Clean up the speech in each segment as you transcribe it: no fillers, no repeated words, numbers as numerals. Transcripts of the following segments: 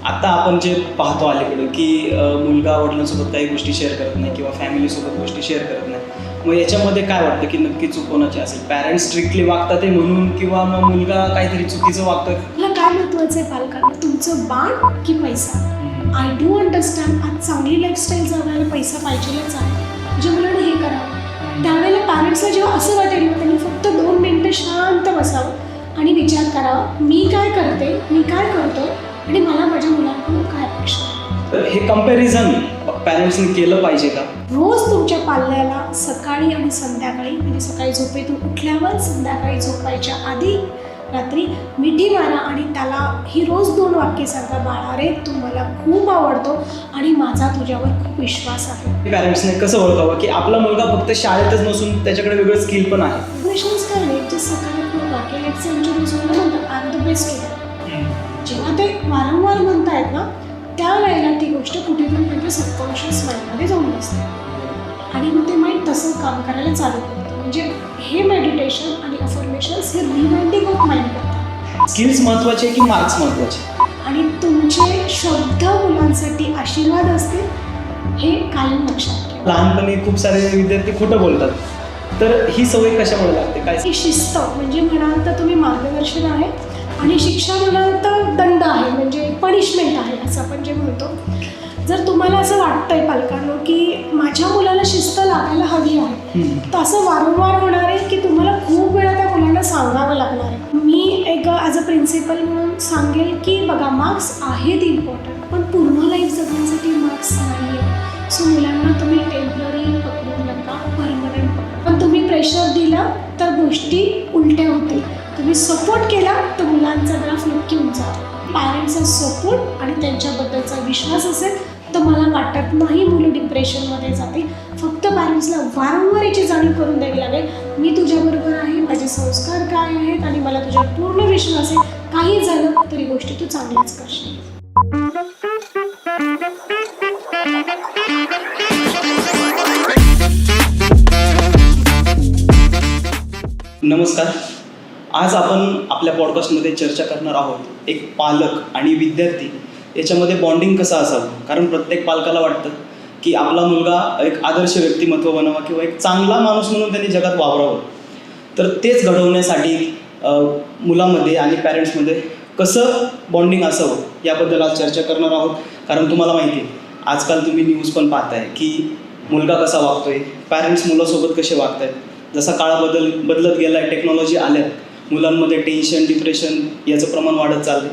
आता आपण जे पाहतो अलीकडे की मुलगा वडिलांसोबत काही गोष्टी शेअर करत नाही किंवा फॅमिलीसोबत गोष्टी शेअर करत नाही, मग याच्यामध्ये काय वाटतं की नक्की चूक कोणाची असेल? पॅरेंट्स स्ट्रिक्टली वागतात ते म्हणून, किंवा मग मुलगा काहीतरी चुकीचं वागतोय? मला काय महत्त्वाचं आहे पालकांना, तुमचं बाळ की पैसा? आय डू अंडरस्टँड, आज चांगली लाईफस्टाईल जगायला पैसा पाहिजेलच आहे, म्हणजे मुलांना हे करावं. त्यावेळेला पॅरेंट्सला जेव्हा असं वाटेल ना, त्यांनी फक्त 2 मिनिटं शांत बसावं आणि विचार करावा, मी काय करते, मी काय करतो आणि मला माझ्या मुलांकडून काय अपेक्षा आहे. तर हे कंपॅरिझन पॅरेंट्सनी केलं पाहिजे का? रोज तुमच्या पाल्याला सकाळी आणि संध्याकाळी, म्हणजे सकाळी झोपेतून उठल्यावर, संध्याकाळी झोपायच्या आधी, रात्री मिठी मारा आणि त्याला ही रोज 2 वाक्य सांगा, बाळा रे तू मला खूप आवडतो आणि माझा तुझ्यावर खूप विश्वास आहे. पॅरेंट्सने कसं ओळखावं की आपला मुलगा फक्त शाळेतच नसून त्याच्याकडे वेगळं स्किल पण आहे? क्वेश्चन्स करणे, जे सकारात्मक वाक्य लेट्स इंट्रोड्यूस म्हणतात, I am the best student. जेव्हा ते वारंवार म्हणतायत ना, त्यावेळेला ती गोष्ट कुठेतरी त्यांच्या सबकॉन्शियस माइंडमध्ये जाऊन बसते आणि मग ते माइंड तसं काम करायला चालू करतं. म्हणजे हे मेडिटेशन आणि अफर्मेशन्स हे रिमाइंडिंग ऑफ माइंड करतात. स्किल्स महत्त्वाचे की मार्क्स महत्त्वाचे? आणि तुमचे शब्द मुलांसाठी आशीर्वाद असतील हे कायम लक्षात ठेवा. लहानपणी खूप सारे विद्यार्थी खोटं बोलतात, तर ही सवय कशामुळे लागते? काय? ही शिस्त म्हणजे म्हणाल तर तुम्ही मार्गदर्शन आहे आणि शिक्षा म्हणाल तर दंड आहे, म्हणजे पनिशमेंट आहे असं आपण जे म्हणतो. जर तुम्हाला असं वाटतंय पालकांनो की माझ्या मुलाला शिस्त लागायला हवी आहे, तर असं वारंवार होणार आहे की तुम्हाला खूप वेळा त्या मुलांना सांगावं लागणार आहे. मी एक ॲज अ प्रिन्सिपल म्हणून सांगेल की बघा, मार्क्स आहेत इम्पॉर्टंट, पण पूर्ण लाईफ जगण्यासाठी मार्क्स नाही आहे. सो मुलांना तुम्ही टेम्पररी पकडू नका, परमनंट पकडा. पण तुम्ही प्रेशर दिला तर गोष्टी उलट्या होतील, तुम्ही सपोर्ट केला तर मुलांचा ग्राफ नक्की उंचावेल. पॅरेंट्सचा सपोर्ट आणि त्यांच्याबद्दलचा विश्वास असेल तर मला वाटत नाही मुलं डिप्रेशनमध्ये जातील. फक्त पॅरेंट्सला वारंवार याची जाणीव करून द्यावी लागेल, मी तुझ्याबरोबर आहे, माझे संस्कार काय आहेत आणि मला तुझ्यावर पूर्ण विश्वास आहे, काही झालं तरी गोष्टी तू चांगल्याच करशील. नमस्कार. आज आपण आपल्या पॉडकास्टमध्ये चर्चा करणार आहोत एक पालक आणि विद्यार्थी याच्यामध्ये बॉन्डिंग कसं असावं. कारण प्रत्येक पालकाला वाटतं की आपला मुलगा एक आदर्श व्यक्तिमत्व बनावा किंवा एक चांगला माणूस म्हणून त्यांनी जगात वावरावं. तर तेच घडवण्यासाठी मुलामध्ये आणि पॅरेंट्समध्ये कसं बॉन्डिंग असावं याबद्दल आज चर्चा करणार आहोत. कारण तुम्हाला माहिती आहे, आजकाल तुम्ही न्यूज पण पाहताय की मुलगा कसा वागतोय, पॅरेंट्स मुलासोबत कसे वागत आहेत. जसा काळ बदलत गेला आहे, टेक्नॉलॉजी आल्या, मुलांमध्ये टेन्शन, डिप्रेशन याचं प्रमाण वाढत चाललं.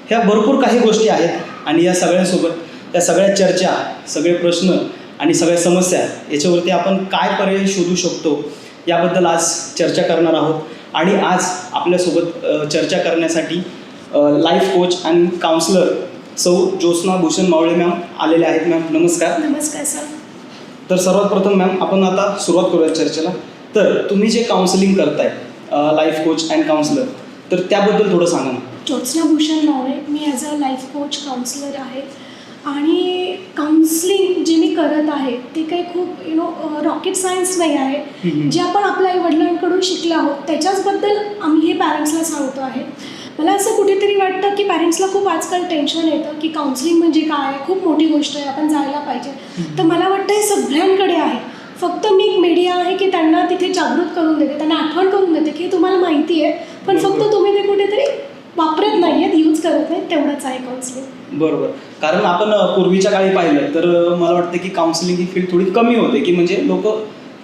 ह्या भरपूर काही गोष्टी आहेत आणि या सगळ्यांसोबत या सगळ्या चर्चा, सगळे प्रश्न आणि सगळ्या समस्या याच्यावरती आपण काय पर्याय शोधू शकतो याबद्दल आज चर्चा करणार आहोत. आणि आज आपल्यासोबत चर्चा करण्यासाठी लाईफ कोच आणि काउन्सलर सौ ज्योत्स्ना भूषण मावळे मॅम आलेले आहेत. मॅम नमस्कार. नमस्कार सर. तर सर्वात प्रथम मॅम आपण आता सुरुवात करूया चर्चेला. तर तुम्ही जे काउन्सिलिंग करताय, लाईफ कोच अँड काउन्सलर, तर त्याबद्दल थोडं सांगा ना. ज्योत्स्ना भूषण मावळे, मी as a life coach counsellor आहे आणि काउन्सिलिंग जे मी करत आहे ते काही खूप रॉकेट सायन्स नाही आहे. जे आपण आपल्या आईवडिलांकडून शिकलो आहोत त्याच्याचबद्दल आम्ही हे पॅरेंट्सला सांगतो आहे. मला असं कुठेतरी वाटतं की पॅरेंट्सला खूप आजकाल टेन्शन येतं की काउन्सिलिंग म्हणजे काय, खूप मोठी गोष्ट आहे, आपण जायला पाहिजे. तर मला वाटतं हे सगळ्यांकडे आहे, फक्त मी एक मीडिया आहे की त्यांना तिथे जागृत करून देते, त्यांना आठवण करून देते की तुम्हाला माहिती आहे, पण फक्त तुम्ही ते कुठेतरी वापरत नाही आहेत, यूज करत नाही, तेवढंच आहे काउन्सिलिंग. बरोबर. कारण आपण पूर्वीच्या काळी पाहिलं तर मला वाटतं की काउन्सिलिंग ही फील्ड थोडी कमी होते, की म्हणजे लोक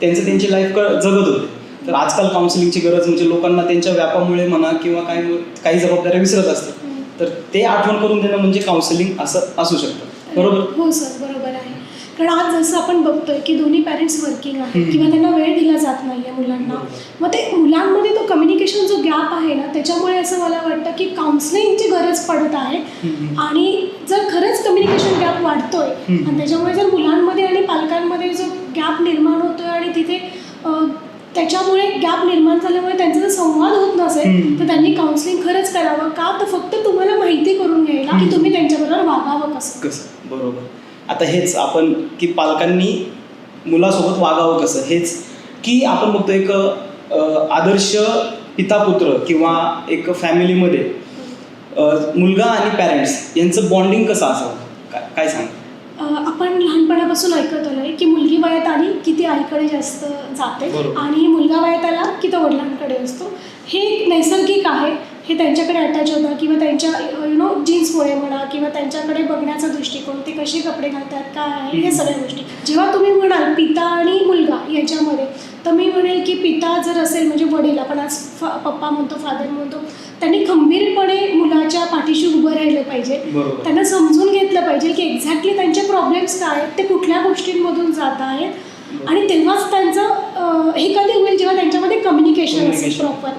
त्यांची लाईफ जगत होते. तर आजकाल काउन्सिलिंगची गरज म्हणजे लोकांना त्यांच्या व्यापामुळे म्हणा किंवा काही जबाबदाऱ्या विसरत असतात, तर ते आठवण करून देणं म्हणजे काउन्सिलिंग असं असू शकतं. बरोबर? हो सर, बरोबर आहे. कारण आज जसं आपण बघतोय की दोन्ही पॅरेंट्स वर्किंग आहेत किंवा त्यांना वेळ दिला जात नाही आहे मुलांना, मग ते मुलांमध्ये तो कम्युनिकेशन जो गॅप आहे ना, त्याच्यामुळे असं मला वाटतं की काउन्सिलिंगची गरज पडत आहे. आणि जर खरंच कम्युनिकेशन गॅप वाढतोय आणि त्याच्यामुळे जर मुलांमध्ये आणि पालकांमध्ये जो गॅप निर्माण होतोय आणि तिथे त्याच्यामुळे गॅप निर्माण झाल्यामुळे त्यांचा जर संवाद होत नसेल तर त्यांनी काउन्सिलिंग खरंच करावं. का तर फक्त तुम्हाला माहिती करून घ्यायला की तुम्ही त्यांच्याबरोबर वागावं कसं. बरोबर. आता हेच आपण की पालकांनी मुलासोबत वागावं कसं, हेच की आपण बघतो एक आदर्श पिता पुत्र किंवा एक फॅमिलीमध्ये मुलगा आणि पॅरेंट्स यांचं बॉन्डिंग कसं असावं, काय सांग? आपण लहानपणापासून ऐकत आलोय की मुलगी वयात आली की ती आईकडे जास्त जाते बरोबर. आणि मुलगा वयात आला की तो वडिलांकडे असतो. हे नैसर्गिक आहे, हे त्यांच्याकडे अटॅच होतं किंवा त्यांच्या जीन्समुळे म्हणा किंवा त्यांच्याकडे बघण्याचा दृष्टिकोन, ते कसे कपडे घालतात, काय आहे, हे सगळ्या गोष्टी. जेव्हा तुम्ही म्हणाल पिता आणि मुलगा याच्यामध्ये, तर मी म्हणेल की पिता जर असेल म्हणजे वडील, आपण आज पप्पा म्हणतो, फादर म्हणतो, त्यांनी खंबीरपणे मुलाच्या पाठीशी उभं राहिलं पाहिजे. बरोबर. त्यांना समजून घेतलं पाहिजे की एक्झॅक्टली त्यांचे प्रॉब्लेम्स काय आहेत, ते कुठल्या गोष्टींमधून जात आहेत, आणि तेव्हाच त्यांचं हे कधी होईल जेव्हा त्यांच्यामध्ये कम्युनिकेशन असेल प्रॉपर.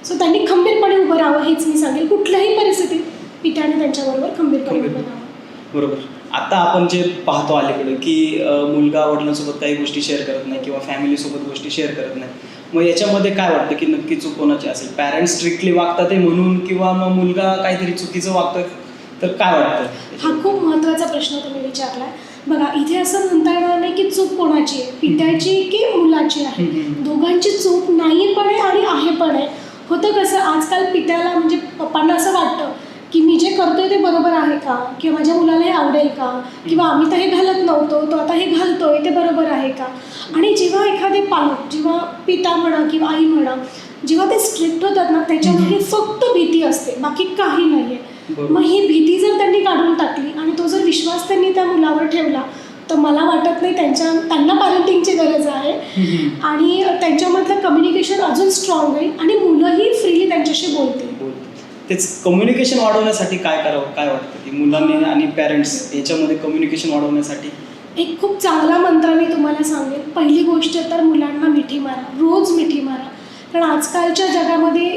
सो त्यांनी खंबीरपणे उभं राहावं, हेच मी सांगेल. कुठल्याही परिस्थितीत पित्याने त्यांच्याबरोबर खंबीरपणे उभं राहावं. बरोबर. आता आपण जे पाहतो अलीकडे की मुलगा वडिलांसोबत काही गोष्टी शेअर करत नाही किंवा फॅमिलीसोबत गोष्टी शेअर करत नाही. मग याच्यामध्ये काय वाटतं की नक्की चूक कोणाची असेल? पॅरेंट्स स्ट्रिक्टली वागतात आहे म्हणून, किंवा मग मुलगा काहीतरी चुकीचं वागतोय, तर काय वाटतं? हा खूप महत्त्वाचा प्रश्न तुम्ही विचारलाय. बघा, इथे असं म्हणता येणार नाही की चूक कोणाची आहे, पित्याची की मुलाची आहे. दोघांची चूक नाही पण आहे आणि आहे पण आहे. होतं कसं, आजकाल पित्याला म्हणजे पप्पांना असं वाटतं की मी जे करतोय ते बरोबर आहे का, किंवा माझ्या मुलाला हे आवडेल का, किंवा आम्ही तर हे घालत नव्हतो, तो आता हे घालतोय, ते बरोबर आहे का. आणि जेव्हा एखादे पालक, जेव्हा पिता म्हणा किंवा आई म्हणा, जेव्हा ते स्ट्रिक्ट होतात ना, त्याच्यामध्ये फक्त भीती असते, बाकी काही नाही आहे. मग ही भीती जर त्यांनी काढून टाकली आणि तो जर विश्वास त्यांनी त्या मुलावर ठेवला, तर मला वाटत नाही त्यांना पॅरेंटिंगची गरज आहे. आणि त्यांच्यामधलं कम्युनिकेशन अजून स्ट्रॉंग होईल आणि मुलंही फ्रीली त्यांच्याशी बोलतील. तेच कम्युनिकेशन वाढवण्यासाठी काय करावं, काय वाटतं की मुलांनी आणि पॅरेंट्स याच्यामध्ये कम्युनिकेशन वाढवण्यासाठी? एक खूप चांगला मंत्र मी तुम्हाला सांगेन. पहिली गोष्ट तर मुलांना मिठी मारा, रोज मिठी मारा. कारण आजकालच्या जगामध्ये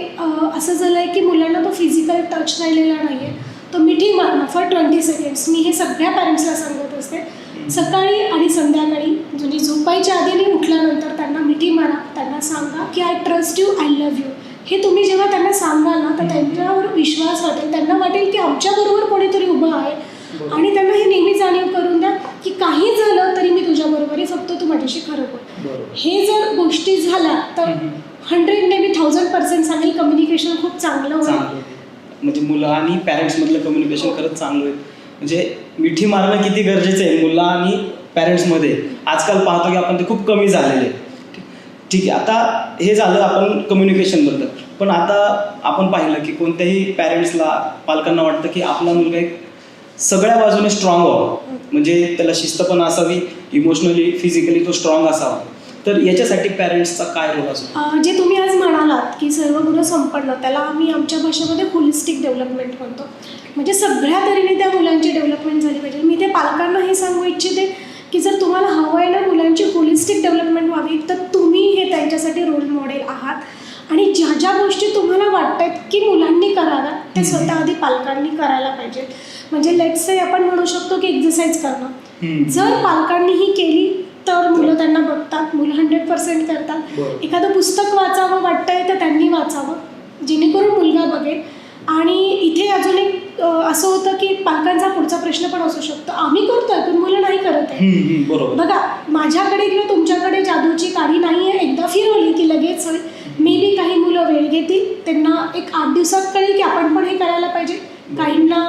असं झालं आहे की मुलांना तो फिजिकल टच राहिलेला नाही आहे. तो मिठी मारणं फॉर 20 सेकंड्स, मी हे सगळ्या पॅरेंट्सला सांगत असते. सकाळी आणि संध्याकाळी, म्हणजे झोपायच्या आधी आणि उठल्यानंतर त्यांना मिठी मारा. त्यांना सांगा की I trust you, I love you. हे तुम्ही जेव्हा त्यांना सांगाल ना, तर त्यांच्यावर विश्वास वाटेल. त्यांना वाटेल की आमच्याबरोबर कोणीतरी उभं आहे. आणि त्यांना हे नेहमी जाणीव करून द्या की काही झालं तरी मी तुझ्याबरोबर आहे, फक्त तू माझ्याशी खरं बोल. हे जर गोष्टी झाल्या तर 100 ने मी 1000% सांगेल कम्युनिकेशन खूप चांगलं होईल. म्हणजे मुलं आणि पॅरेंट्समधलं कम्युनिकेशन खरंच चांगलं होईल. म्हणजे मिठी मारणं किती गरजेचं आहे मुलं आणि पॅरेंट्समध्ये. आजकाल पाहतो की आपण ते खूप कमी झालेले आहे. ठीक आहे, आता हे झालं आपण कम्युनिकेशनबद्दल. पण आता आपण पाहिलं की कोणत्याही पॅरेंट्सला, पालकांना वाटतं की आपला मुलगा एक सगळ्या बाजूने स्ट्रॉंग व्हावा, म्हणजे त्याला शिस्त पण असावी, इमोशनली फिजिकली तो स्ट्रॉंग असावा. तर याच्यासाठी पॅरेंट्सचा काय रोल असतो? जे तुम्ही आज म्हणालात की सर्व गुण संपन्न, त्याला आम्ही आमच्या भाषेमध्ये होलिस्टिक डेव्हलपमेंट म्हणतो. म्हणजे सगळ्या तऱ्हेने त्या मुलांची डेव्हलपमेंट झाली पाहिजे. मी ते पालकांना हे सांगू इच्छिते की जर तुम्हाला हवं आहे ना मुलांची होलिस्टिक डेव्हलपमेंट व्हावी, तर तुम्ही हे त्यांच्यासाठी रोल मॉडेल आहात. आणि ज्या ज्या गोष्टी तुम्हाला वाटत आहेत की मुलांनी कराव्या, ते स्वतः आधी पालकांनी करायला पाहिजे. म्हणजे लेट्स से आपण म्हणू शकतो की एक्सरसाइज करणं. जर पालकांनी ही केली तर मुलं त्यांना बघतात, मुलं 100% करतात. एखादं पुस्तक वाचावं वाटतंय तर त्यांनी वाचावं, जेणेकरून मुलगा बघेल. आणि इथे अजून एक असं होतं की पालकांचा पुढचा प्रश्न पण असू शकतो, आम्ही करतोय पण मुलं नाही करत आहे. बघा, माझ्याकडे किंवा तुमच्याकडे जादूची काडी नाही आहे. एकदा फिरवली की लगेच होईल. मे बी काही मुलं वेळ घेतील, त्यांना एक 8 दिवसात कळेल की आपण पण हे करायला पाहिजे. काहींना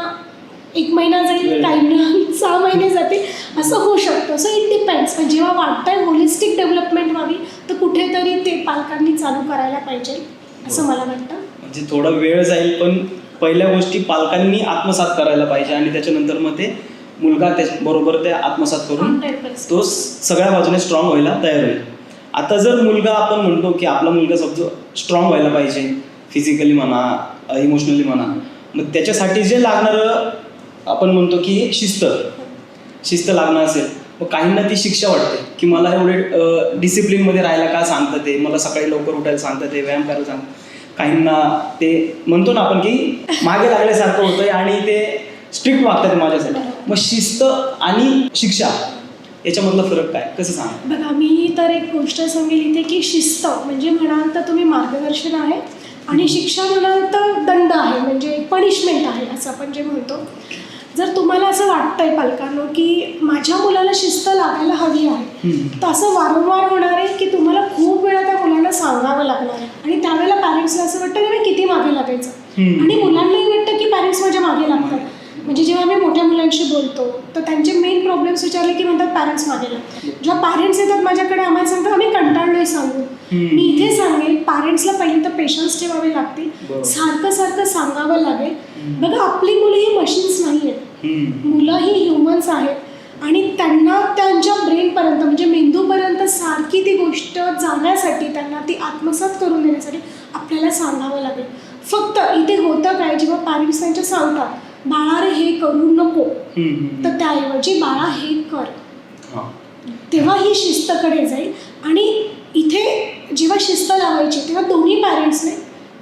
1 महिना जाईल, काहींना 6 महिने जातील, असं होऊ शकतं. So it depends. पण जेव्हा वाटतंय होलिस्टिक डेव्हलपमेंट व्हावी, तर कुठेतरी ते पालकांनी चालू करायला पाहिजे, असं मला वाटतं. म्हणजे थोडा वेळ जाईल, पण पहिल्या गोष्टी पालकांनी आत्मसात करायला पाहिजे आणि त्याच्यानंतर मग ते मुलगा त्याच्याबरोबर ते आत्मसात करून तो सगळ्या बाजूने स्ट्रॉंग व्हायला तयार होईल. आता जर मुलगा, आपण म्हणतो की आपला मुलगा स्ट्रॉंग व्हायला पाहिजे, फिजिकली म्हणा, इमोशनली म्हणा, मग त्याच्यासाठी जे लागणारं आपण म्हणतो की शिस्त लागणार असेल, मग काहींना ती शिक्षा वाटते की मला एवढे डिसिप्लिनमध्ये राहायला का सांगतं, ते मला सकाळी लवकर उठायला सांगतं, ते व्यायाम करायला सांगतं. काहींना ते म्हणतो ना आपण की मागे लागल्यासारखं होतंय आणि ते स्ट्रिक्ट वागतात माझ्यासाठी. मग शिस्त आणि शिक्षा याच्यामधला फरक काय, कसं सांगा? बघा, मी तर एक गोष्ट सांगेल इथे की शिस्त म्हणजे म्हणाल तर तुम्ही मार्गदर्शन आहे, आणि शिक्षा म्हणाल तर दंड आहे, म्हणजे पनिशमेंट आहे असं आपण जे म्हणतो. जर तुम्हाला असं वाटतंय पालकांनो की माझ्या मुलाला शिस्त लागायला हवी आहे, तर असं वारंवार होणार आहे की तुम्हाला खूप वेळा त्या मुलांना सांगावं लागणार आहे. आणि त्यावेळेला पॅरेंट्सला असं वाटतं की किती मागे लागायचं, आणि मुलांनाही वाटतं की पॅरेंट्स माझ्या मागे लागतात. म्हणजे जेव्हा मी मोठ्या मुलांशी बोलतो तर त्यांचे मेन प्रॉब्लेम्स विचारले की म्हणतात पॅरेंट्स मागे लागतात. जेव्हा पॅरेंट्स येतात माझ्याकडे आम्हाला सांगतात आम्ही कंटाळलोय सांगू. मी इथे सांगेल पॅरेंट्सला पहिले तर पेशन्स ठेवावे लागतील, सारखं सारखं सांगावं लागेल. बघा आपली मुलं ही मशीन्स नाही आहेत, मुलं ही ह्युमन्स आहेत आणि त्यांना त्यांच्या ब्रेनपर्यंत म्हणजे मेंदूपर्यंत सारखी ती गोष्ट जाण्यासाठी त्यांना ती आत्मसात करून देण्यासाठी आपल्याला सांगावं लागेल. फक्त इथे होतं काय जेव्हा पॅरेंट्स त्यांच्या सांगतात बाळा रे हे करू नको, तर त्याऐवजी बाळा हे कर, तेव्हा ही शिस्तकडे जाईल. आणि इथे जेव्हा शिस्त लावायची तेव्हा दोन्ही पॅरेंट्सने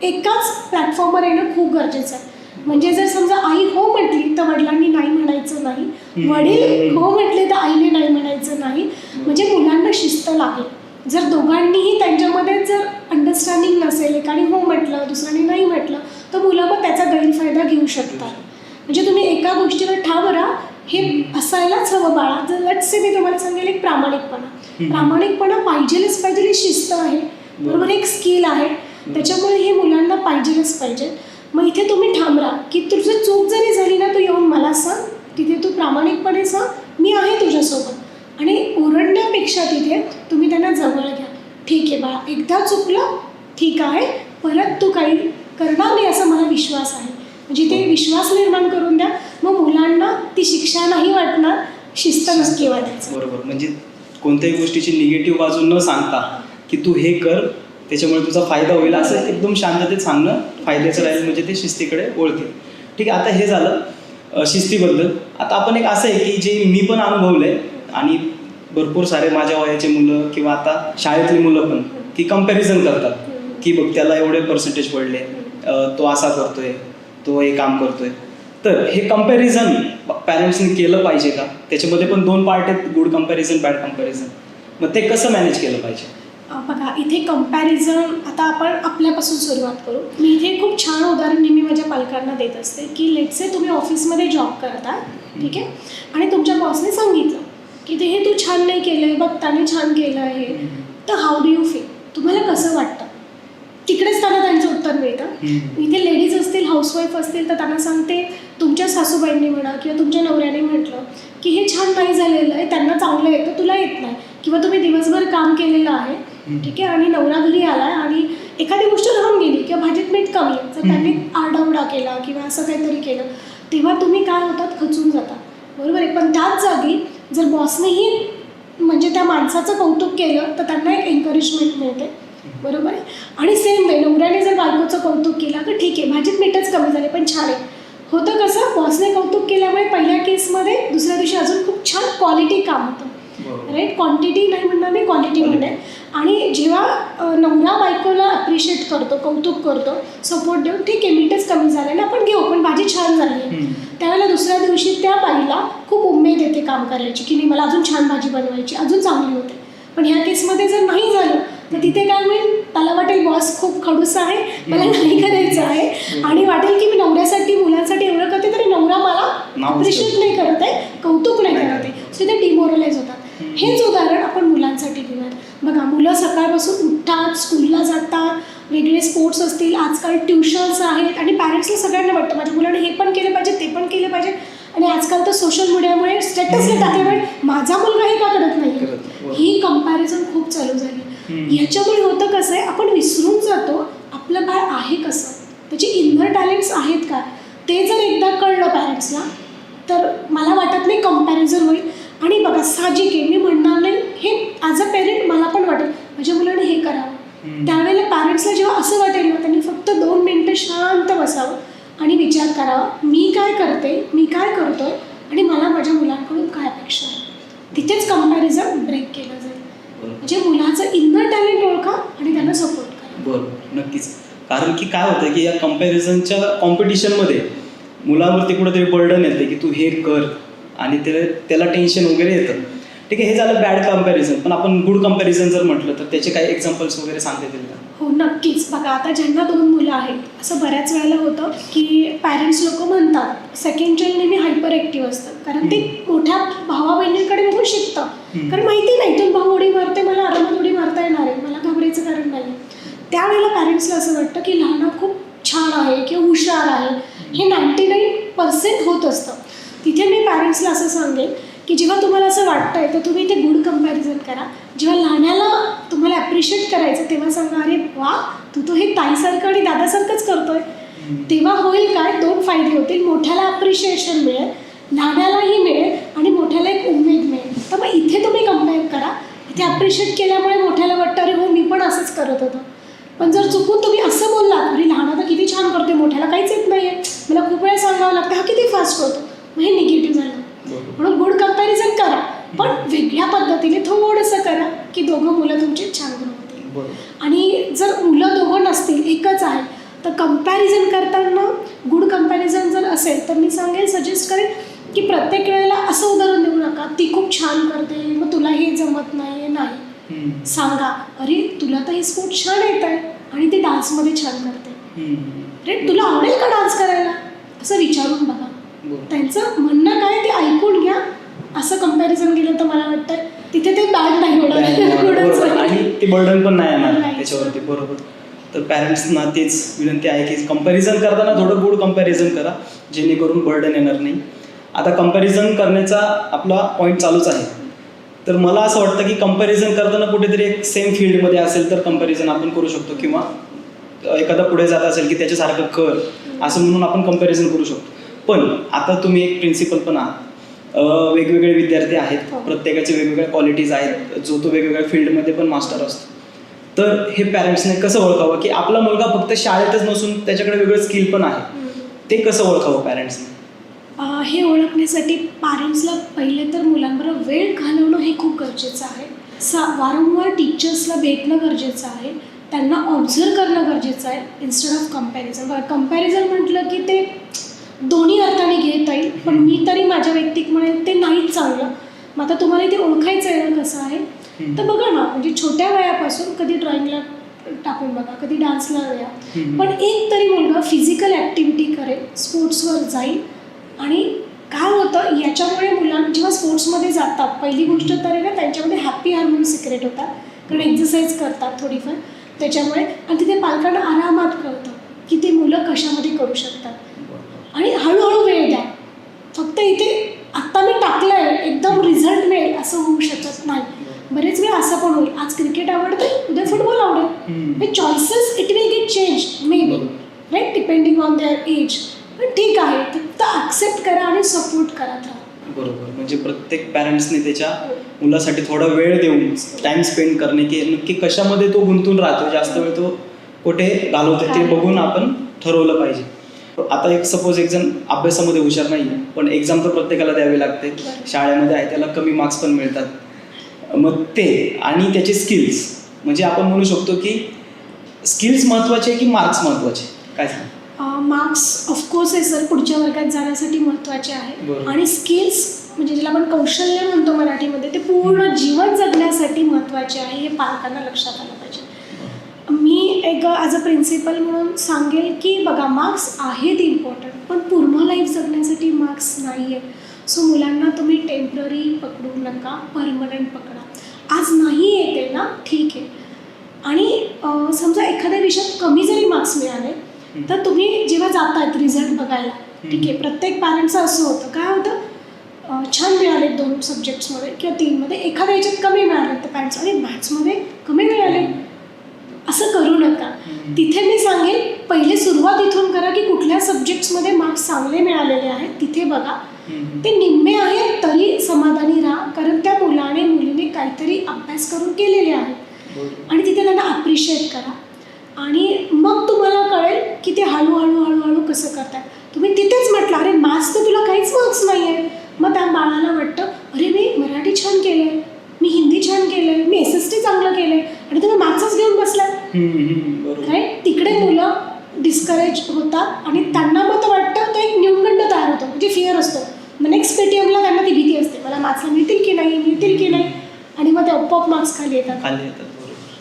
एकाच प्लॅटफॉर्मवर येणं खूप गरजेचं आहे. म्हणजे जर समजा आई हो म्हटली तर वडिलांनी नाही म्हणायचं नाही, वडील हो म्हटले तर आईने नाही म्हणायचं नाही. म्हणजे मुलांना शिस्त लागेल. जर दोघांनीही त्यांच्यामध्ये जर अंडरस्टँडिंग नसेल, एकाने हो म्हटलं दुसऱ्याने नाही म्हटलं तर मुलं मग त्याचा गैरफायदा घेऊ शकतात. म्हणजे तुम्ही एका गोष्टीवर ठाम राहा, हे असायलाच हवं बाळा. जर लेट्स मी तुम्हाला सांगेल एक प्रामाणिकपणा पाहिजेलच पाहिजे, ही शिस्त आहे बरोबर, एक स्किल आहे, त्याच्यामुळे हे मुलांना पाहिजेलच पाहिजे. मग इथे तुम्ही ठाम राहा की तुझं चूक जरी झाली ना तू येऊन मला सांग, तिथे तू प्रामाणिकपणे सांग मी आहे तुझ्यासोबत. आणि ओरडण्यापेक्षा तिथे तुम्ही त्यांना जवळ घ्या. ठीक आहे बाळा एकदा चुकलं ठीक आहे, परत तू काही करणार नाही असा मला विश्वास आहे. म्हणजे ते विश्वास निर्माण करून द्या. मग मुलांना ती शिक्षा नाही वाटणार, शिस्त नक्की वाटायचं. बरोबर. म्हणजे कोणत्याही गोष्टीची निगेटिव्ह बाजू न सांगता की तू हे कर त्याच्यामुळे तुझा फायदा होईल असं एकदम शांततेत सांगणं फायद्याचं राहील. म्हणजे ते शिस्तीकडे ओळखेल. ठीक आहे. आता हे झालं शिस्तीबद्दल. आता आपण एक असं आहे की जे मी पण अनुभवलं आहे आणि भरपूर सारे माझ्या वयाचे मुलं किंवा आता शाळेतली मुलं पण की कंपॅरिझन करतात की बघ त्याला एवढे पर्सेंटेज पडले, तो असा करतोय, तो हे काम करतोय. तर हे कंपॅरिझन पॅरेंट्सनी केलं पाहिजे का? त्याच्यामध्ये पण दोन पार्ट आहेत, गुड कंपॅरिझन बॅड कंपॅरिझन. मग ते कसं मॅनेज केलं पाहिजे? बघा इथे कंपॅरिझन आता आपण आपल्यापासून सुरुवात करू. मी इथे खूप छान उदाहरण नेहमी माझ्या पालकांना देत असते की लेट्स तुम्ही ऑफिसमध्ये जॉब करता, ठीक आहे, आणि तुमच्या बॉसने सांगितलं की ते हे तू छान नाही केलं आहे, बघ त्याने छान केलं आहे, तर हाऊ डू यू फील, तुम्हाला कसं वाटतं? तिकडेच त्यांना त्यांचं उत्तर मिळतं. इथे लेडीज असतील, हाऊसवाईफ असतील तर त्यांना सांगते तुमच्या सासूबाईंनी म्हणा किंवा तुमच्या नवऱ्याने म्हटलं की हे छान नाही झालेलं आहे, त्यांना चांगलं येतं तुला येत नाही, किंवा तुम्ही दिवसभर काम केलेलं आहे ठीक आहे आणि नवरा घरी आला आणि एखादी गोष्ट राहून गेली किंवा भाजीत मीठ कमी आहे, जर त्यांनी आरडाओरडा केला किंवा असं काहीतरी केलं तेव्हा तुम्ही काय होतात, खचून जातात बरोबर आहे. पण त्याच जागी जर बॉसनेही म्हणजे त्या माणसाचं कौतुक केलं तर त्यांना एक एन्करेजमेंट मिळते बरोबर आहे. आणि सेम वे नवऱ्याने जर बायकोचं कौतुक केलं तर ठीक आहे भाजीत मीठच कमी झाले पण छान आहे. होतं कसं, बॉसने कौतुक केल्यामुळे पहिल्या केसमध्ये दुसऱ्या दिवशी अजून खूप छान क्वालिटी काम होतं राईट. क्वांटिटी नाही म्हणणार मी, क्वालिटी म्हणते. आणि जेव्हा नवरा बायकोला अप्रिशिएट करतो, कौतुक करतो, सपोर्ट देऊन ठीक आहे मीठच कमी झालं ना आपण घेऊ पण भाजी छान झाली आहे, त्यावेळेला दुसऱ्या दिवशी त्या बाईला खूप उमेद येते काम करायची की नाही मला अजून छान भाजी बनवायची, अजून चांगली होते. पण ह्या केसमध्ये जर नाही झालं तर तिथे काय होईल, त्याला वाटेल बॉस खूप खडूस आहे, मला नाही करायचं आहे आणि वाटेल की मी नवऱ्यासाठी मुलांसाठी एवढं करते तरी नवरा मला अप्रिशिएट नाही करत आहे, कौतुक नाही करत आहे, सो ते डिमोरलाइज होतात. हेच उदाहरण आपण मुलांसाठी घेऊयात. बघा मुलं सकाळपासून उठतात, स्कूलला जातात, वेगळे स्पोर्ट्स असतील, आजकाल ट्युशन्स आहेत आणि पॅरेंट्सला सगळ्यांना वाटतं माझ्या मुलाने हे पण केलं पाहिजे ते पण केलं पाहिजे. आणि आजकाल तर सोशल मीडियामुळे स्टेटसला टाकल्यामुळे माझा मुलगा हे का करत नाही, ही कंपॅरिझन खूप चालू झाली. ह्याच्यामुळे होतं कसं आहे, आपण विसरून जातो आपलं बाळ आहे कसं, त्याचे इनर टॅलेंट्स आहेत का, ते जर एकदा कळलं पॅरेंट्सला तर मला वाटत नाही कंपॅरिझन होईल. आणि बघा साहजिक आहे, मी म्हणणार नाही हे ॲज अ पेरेंट मला पण वाटेल माझ्या मुलाने हे करावं. त्यावेळेला पॅरेंट्सला जेव्हा असं वाटेल ना त्यांनी फक्त 2 मिनिटं शांत बसावं आणि विचार करावा मी काय करते, मी काय करतोय आणि मला माझ्या मुलांकडून काय अपेक्षा आहे. तिथेच कंपॅरिझन ब्रेक केलं जाईल. म्हणजे मुलाचं इनर टॅलेंट ओळखा आणि त्यांना सपोर्ट करा. बरोबर, नक्कीच. कारण की काय होतं की या कंपॅरिझनच्या कॉम्पिटिशनमध्ये मुलांवरती कुठंतरी बर्डन येते की तू हे कर आणि त्याला टेन्शन वगैरे येतं. ठीक आहे, हे झालं बॅड कंपॅरिझन. पण आपण गुड कंपॅरिझन जर म्हटलं तर त्याचे काही एक्झाम्पल्स वगैरे सांगता येतील का? हो नक्कीच. बघा आता ज्यांना 2 मुलं आहेत असं बऱ्याच वेळेला होतं की पॅरेंट्स लोक म्हणतात सेकंड चाइल्ड नेहमी हायपर ॲक्टिव्ह असतं कारण ते मोठ्या भावा बहिणींकडे बघून शिकतं. कारण माहिती नाही तो भाऊ उडी मारते मला आरामात उडी मारता येणार आहे, मला घाबरायचं कारण नाही. त्यावेळेला पॅरेंट्सला असं वाटतं की लहान खूप छान आहे किंवा हुशार आहे, हे 99% होत असतं. तिथे मी पॅरेंट्सला असं सांगेन की जेव्हा तुम्हाला असं वाटतंय तर तुम्ही ते गुड कंपॅरिझन करा. जेव्हा लहानाला तुम्हाला ॲप्रिशिएट करायचं तेव्हा सांगा, अरे वा तू तर हे ताईसारखं आणि दादासारखंच करतोय. तेव्हा होईल काय, 2 फायदे होतील. मोठ्याला ॲप्रिशिएशन मिळेल, लहानालाही मिळेल आणि मोठ्याला एक उमेद मिळेल. तर मग इथे तुम्ही कम्पेअर करा. इथे ॲप्रिशिएट केल्यामुळे मोठ्याला वाटतं अरे हो मी पण असंच करत होतो. पण जर चुकून तुम्ही असं बोललात, अरे लहाना तर किती छान करते, मोठ्याला काहीच येत नाही आहे, मला खूप वेळा सांगावं लागतं, हा किती फास्ट करतो, मग हे निगेटिव्ह झालं. म्हणून गुड कंपॅरिझन करा, पण वेगळ्या पद्धतीने थोडंसं करा की दोघं मुलं तुमची छान ग्रो होतील. आणि जर मुलं दोघं नसतील, एकच आहे, तर कंपॅरिझन करताना गुड कंपॅरिझन जर असेल तर मी सांगेन, सजेस्ट करेन की प्रत्येक वेळेला असं उदाहरण देऊ नका, ती खूप छान करते मग तुला हे जमत नाही. सांगा, अरे तुला तर हे स्पोर्ट छान येत आहे आणि ती डान्समध्ये छान करते, अरे तुला आवडेल का डान्स करायला, असं विचारून बघा. त्यांचं म्हणणं काय ते ऐकून घ्या. असं कंपॅरिझन केलं तर मला वाटतं तिथे ते बॅड नाही होणार आणि ते बर्डन पण नाही येणार त्याच्यावरती. बरोबर. तर पॅरेंट्सना तेच विनंती आहे की कंपॅरिझन करताना थोडं गुड कंपॅरिझन करा, जेणेकरून बर्डन येणार नाही. आता कंपॅरिझन करण्याचा आपला पॉईंट चालूच आहे. तर मला असं वाटतं की कंपॅरिझन करताना कुठेतरी एक सेम फील्डमध्ये असेल तर कंपॅरिझन आपण करू शकतो, किंवा एखादा पुढे जात असेल की त्याच्यासारखं कर असं म्हणून आपण कंपॅरिझन करू शकतो. पण आता तुम्ही एक प्रिन्सिपल पण आहात, वेगवेगळे विद्यार्थी आहेत, प्रत्येकाचे वेगवेगळ्या क्वालिटीज आहेत, जो तो वेगवेगळ्या फील्डमध्ये पण मास्टर असतो. तर हे पॅरेंट्सने कसं ओळखावं की आपला मुलगा फक्त शाळेतच नसून त्याच्याकडे वेगळं स्किल पण आहे, ते कसं ओळखावं पॅरेंट्सने? हे ओळखण्यासाठी पॅरेंट्सला पहिले तर मुलांबरोबर वेळ घालवणं हे खूप गरजेचं आहे. वारंवार टीचर्सला भेटणं गरजेचं आहे, त्यांना ऑब्झर्व करणं गरजेचं आहे इन्स्टेड ऑफ कंपॅरिझन. कंपॅरिझन म्हटलं की ते दोन्ही अर्थाने घेता येईल, पण मी तरी माझ्या वैयक्तिक म्हणेन ते नाहीच चांगलं. मग आता तुम्हाला ते ओळखायचं आहे ना कसं आहे, तर बघा ना, म्हणजे छोट्या वयापासून कधी ड्रॉइंगला टाकून बघा, कधी डान्सला या, पण एक तरी मुलगा फिजिकल ॲक्टिव्हिटी करेल, स्पोर्ट्सवर जाईल. आणि काय होतं याच्यामुळे मुलांना जेव्हा स्पोर्ट्समध्ये जातात, पहिली गोष्ट तर आहे ना त्यांच्यामध्ये हॅपी हार्मोन सिक्रेट होतात, कारण एक्सरसाइज करतात थोडीफार त्याच्यामुळे, आणि तिथे पालकांना आरामात कळतं की ते मुलं कशामध्ये करू शकतात. आणि हळूहळू वेळ द्या. फक्त इथे आत्ता मी टाकलं आहे एकदम रिझल्ट मिळेल असं होऊ शकत नाही. बरेच वेळ असं पण होईल, आज क्रिकेट आवडतं, उद्या फुटबॉल आवडेल. हे choices it will get change may be, right, depending on their age. पण ठीक आहे, फक्त ॲक्सेप्ट करा आणि सपोर्ट करत राहा. बरोबर. म्हणजे प्रत्येक पॅरेंट्सने त्याच्या मुलासाठी थोडा वेळ देऊन टाइम स्पेंड करणे, की नक्की कशामध्ये तो गुंतून राहतो, जास्त वेळ तो कुठे घालवतो ते बघून आपण ठरवलं पाहिजे. आता एक सपोज एक जण अभ्यासामध्ये हुशार नाही, पण एक्झाम तर प्रत्येकाला द्यावी लागते, शाळेमध्ये आहे त्याला कमी मार्क्स पण मिळतात, मग ते आणि त्याचे स्किल्स, म्हणजे आपण म्हणू शकतो की स्किल्स महत्त्वाचे की मार्क्स महत्त्वाचे, काय सांग? मार्क्स ऑफकोर्स आहे सर, पुढच्या वर्गात जाण्यासाठी महत्त्वाचे आहे. आणि स्किल्स म्हणजे ज्याला आपण कौशल्य म्हणतो मराठीमध्ये, ते पूर्ण जीवन जगण्यासाठी महत्त्वाचे आहे, हे पालकांना लक्षात आलं पाहिजे. मी एक ॲज अ प्रिन्सिपल म्हणून सांगेल की बघा, मार्क्स आहेत इम्पॉर्टंट, पण पूर्ण लाईफ जगण्यासाठी मार्क्स नाही आहे. सो मुलांना तुम्ही टेम्पररी पकडू नका, परमनंट पकडा. आज नाही येते ना, ठीक आहे. आणि समजा एखाद्या विषयात कमी जरी मार्क्स मिळाले तर तुम्ही जेव्हा जातायत रिझल्ट बघायला, ठीक आहे, प्रत्येक पॅरेंट्सचं असं होतं, काय होतं, छान मिळाले 2 सब्जेक्ट्समध्ये किंवा 3मध्ये, एखाद्या याच्यात कमी मिळाले तर पॅरेंट्स, आणि मॅथ्समध्ये कमी मिळाले, असं करू नका. तिथे मी सांगेन पहिले सुरुवात इथून करा की कुठल्या सब्जेक्ट्समध्ये मार्क्स चांगले मिळालेले आहेत तिथे बघा. ते निम्मे आहेत तरी समाधानी राहा, कारण त्या मुलाने मुलीने काहीतरी अभ्यास करून केलेले आहेत आणि तिथे त्यांना अप्रिशिएट करा. आणि मग तुम्हाला कळेल की ते हळूहळू कसं करतात. तुम्ही तिथेच म्हटलं, अरे मॅथ्स तर तुला काहीच मार्क्स नाही आहे, मग त्या बाळाला वाटतं अरे मी मराठी छान केलं आहे, मी हिंदी छान केलं आहे, मी SST चांगलं केलं आहे, आणि तुम्ही मॅथ्सच घेऊन बसलात, राईट. तिकडे मुलं डिस्करेज होतात आणि त्यांना मग वाटतं तो एक न्यूनगंड तयार होतो, म्हणजे फिअर असतो. मग नेक्स्ट PTMला त्यांना ती भीती असते, मला मॅथ्सला मिळतील की नाही, आणि मग ते आपोआप मार्क्स खाली येतात.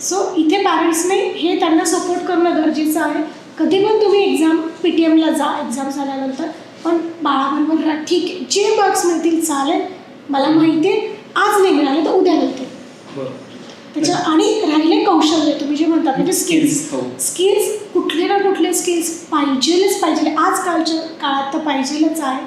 सो इथे पॅरेंट्सने हे त्यांना सपोर्ट करणं गरजेचं आहे. कधी पण तुम्ही PTMला जा, एक्झाम झाल्यानंतर, पण बाळाबरोबर राहा, ठीक आहे, जे मार्क्स मिळतील चालेल, मला माहिती आहे आज नाही मिळाले तर उद्या मिळतील. त्याच्या आणि राहिले कौशल्य तुम्ही जे म्हणतात म्हणजे स्किल्स. हो. स्किल्स कुठले ना कुठले स्किल्स पाहिजे आजकालच्या काळात तर पाहिजेलच आहे.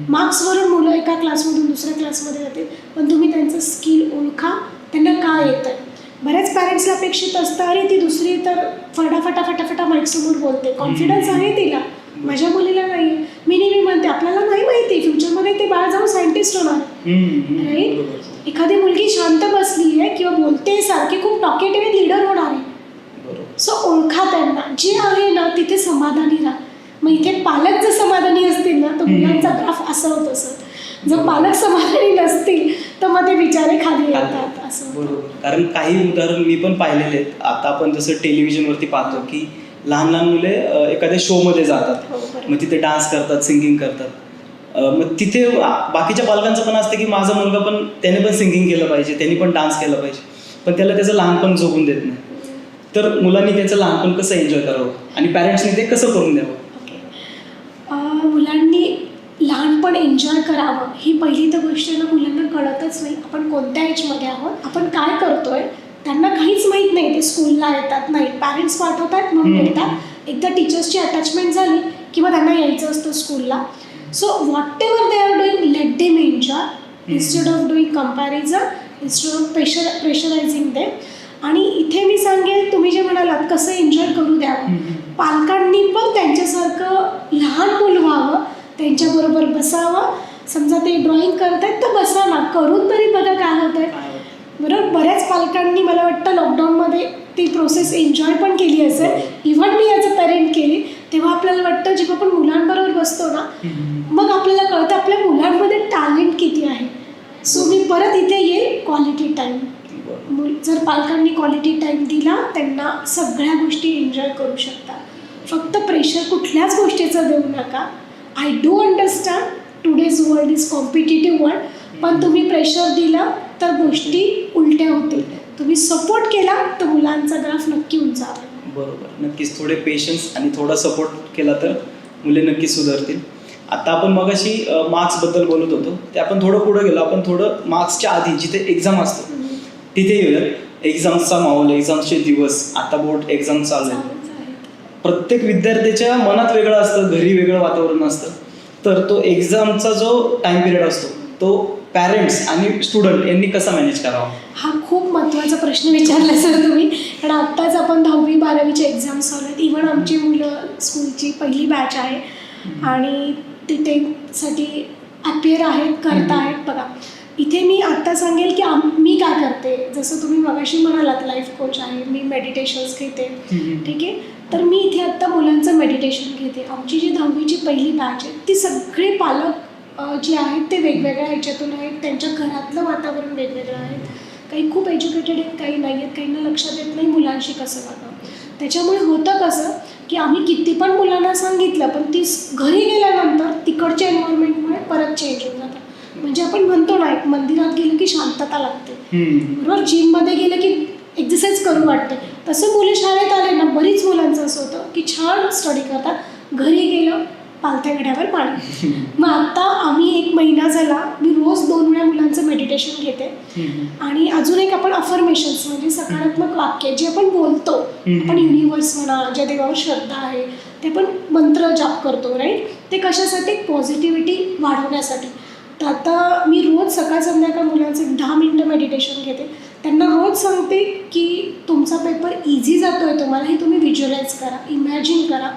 मार्क्सवरून मुलं एका क्लासमधून दुसऱ्या क्लासमध्ये जातील, पण तुम्ही त्यांचं स्किल ओळखा, त्यांना काय येतं आहे. बऱ्याच पॅरेंट्सला अपेक्षित असतं अरे ती दुसरी तर फटाफटा माईकसमोर बोलते, कॉन्फिडन्स आहे तिला, माझ्या मुलीला नाही आहे. मी नेहमी म्हणते आपल्याला नाही माहिती फ्युचरमध्ये ते बाळ जाऊन सायंटिस्ट होणार, राईट. एखादी मुलगी शांत बसली आहे किंवा बोलते सारखी खूप टॉकेटिव्ह लीडर होणार आहे. सो ओळखा त्यांना, जे आहे ना तिथे समाधानी राहा. मग इथे पालक जर समाधानी असतील ना तर मुलांचा ग्राफ असा होत असत. जर पालक समाधानी नसतील तर मग ते बिचारे खाली येतात असं. बरोबर. कारण काही उदाहरण मी पण पाहिलेले आहेत. आता आपण जसं टेलिव्हिजनवरती पाहतो की लहान लहान मुले एखाद्या शोमध्ये जातात, मग तिथे डान्स करतात, सिंगिंग करतात. मग तिथे बाकीच्या पालकांचं पण असतं की माझा मुलगा पण त्याने पण सिंगिंग केलं पाहिजे, त्यांनी पण डान्स केला पाहिजे, पण त्याला त्याचं लहानपण जगून देत नाही. तर मुलांनी त्याचं लहानपण कसं एन्जॉय करावं आणि पॅरेंट्सनी ते कसं करून द्यावं? मुलांनी लहानपण एन्जॉय करावं ही पहिली तर गोष्ट ना मुलांना कळतच नाही. आपण कोणत्या एजमध्ये आहोत, आपण काय करतोय, त्यांना काहीच माहीत नाही. ते स्कूलला येतात नाही, पॅरेंट्स पाठवतात म्हणून येतात. एकदा टीचर्सची अटॅचमेंट झाली किंवा त्यांना यायचं असतं स्कूलला. So whatever they are doing let them enjoy instead of doing comparison, instead of pressurising them. आणि इथे मी सांगेल तुम्ही जे म्हणालात कसं एन्जॉय करू द्यावं, पालकांनी पण त्यांच्यासारखं लहान मूल व्हावं, त्यांच्याबरोबर बसावं. समजा ते ड्रॉइंग करत आहेत तर बसा ना, करून तरी बघा काय होतं आहे. बरोबर. बऱ्याच पालकांनी मला वाटतं लॉकडाऊनमध्ये ती प्रोसेस एन्जॉय पण केली असेल. Even me as a parent केली. तेव्हा आपल्याला वाटतं जेव्हा आपण मुलांबरोबर बसतो ना मग आपल्याला कळतं आपल्या मुलांमध्ये टॅलेंट किती आहे. सो मी परत इथे येईल क्वालिटी टाईम. जर पालकांनी क्वालिटी टाईम दिला त्यांना सगळ्या गोष्टी एन्जॉय करू शकतात. फक्त प्रेशर कुठल्याच गोष्टीचं देऊ नका. I do understand today's world is competitive world, पण तुम्ही प्रेशर दिलं तर गोष्टी उलट्या होतील. तुम्ही सपोर्ट केला तर मुलांचा ग्राफ नक्की उंचावेल. बरोबर. नक्कीच थोडे पेशन्स आणि थोडा सपोर्ट केला तर मुले नक्कीच सुधारतील. आता आपण मगाशी मार्क्सबद्दल बोलत होतो, ते आपण थोडं पुढं गेलो. आपण थोडं मार्क्सच्या आधी जिथे एक्झाम असतो तिथे येऊयात. एक्झाम्सचा माहोल, एक्झाम्सचे दिवस, आता बोर्ड एक्झाम चालू आहे. प्रत्येक विद्यार्थ्याच्या मनात वेगळं असतं, घरी वेगळं वातावरण असतं. तर तो एक्झामचा जो टाईम पिरियड असतो तो पॅरेंट्स आणि स्टुडंट यांनी कसा मॅनेज करावा? हा खूप महत्त्वाचा प्रश्न विचारला सर तुम्ही. कारण आत्ताच आपण 10वी 12वीचे एक्झाम्स चालू आहेत. इव्हन आमची मुलं स्कूलची पहिली बॅच आहे आणि ती 10th अपियर आहेत, करत आहेत. बघा इथे मी आत्ता सांगेल की मी काय करते. जसं तुम्ही मगाशी म्हणालात लाईफ कोच आहे, मी मेडिटेशन्स घेते, ठीक आहे. तर मी इथे आत्ता मुलांचं मेडिटेशन घेते. आमची जी 10वीची पहिली बॅच आहे ती सगळे पालक जे आहेत ते वेगवेगळ्या ह्याच्यातून आहेत. त्यांच्या घरातलं वातावरण वेगवेगळं आहे. काही खूप एज्युकेटेड आहेत, काही नाही आहेत, काहींना लक्षात येत नाही मुलांशी कसं वागावं. त्याच्यामुळे होतं कसं की आम्ही किती पण मुलांना सांगितलं पण ती घरी गेल्यानंतर तिकडच्या एन्व्हायरमेंटमुळे परत चेंज होऊन जातं. म्हणजे आपण म्हणतो ना एक मंदिरात गेलं की शांतता लागते, बरोबर. जिममध्ये गेलं की एक्सरसाइज करू वाटते. तसं मुलं शाळेत आले ना बरीच मुलांचं असं होतं की छान स्टडी करतात, घरी गेलं पालथ्या गड्यावर पाणी. मग आता आम्ही 1 महिना झाला मी रोज 2 वेळा मुलांचं मेडिटेशन घेते. आणि अजून एक आपण अफर्मेशन्स म्हणजे सकारात्मक वाक्य जे आपण बोलतो, आपण युनिवर्स म्हणा, ज्या देवावर श्रद्धा आहे ते आपण मंत्र जाप करतो, राईट. ते कशासाठी? पॉझिटिव्हिटी वाढवण्यासाठी. तर आता मी रोज सकाळ संध्याकाळ मुलांचं 10 मिनटं मेडिटेशन घेते. त्यांना रोज सांगते की तुमचा पेपर इझी जातो आहे, तुम्हाला हे तुम्ही व्हिज्युअलाइज करा, इमॅजिन करा.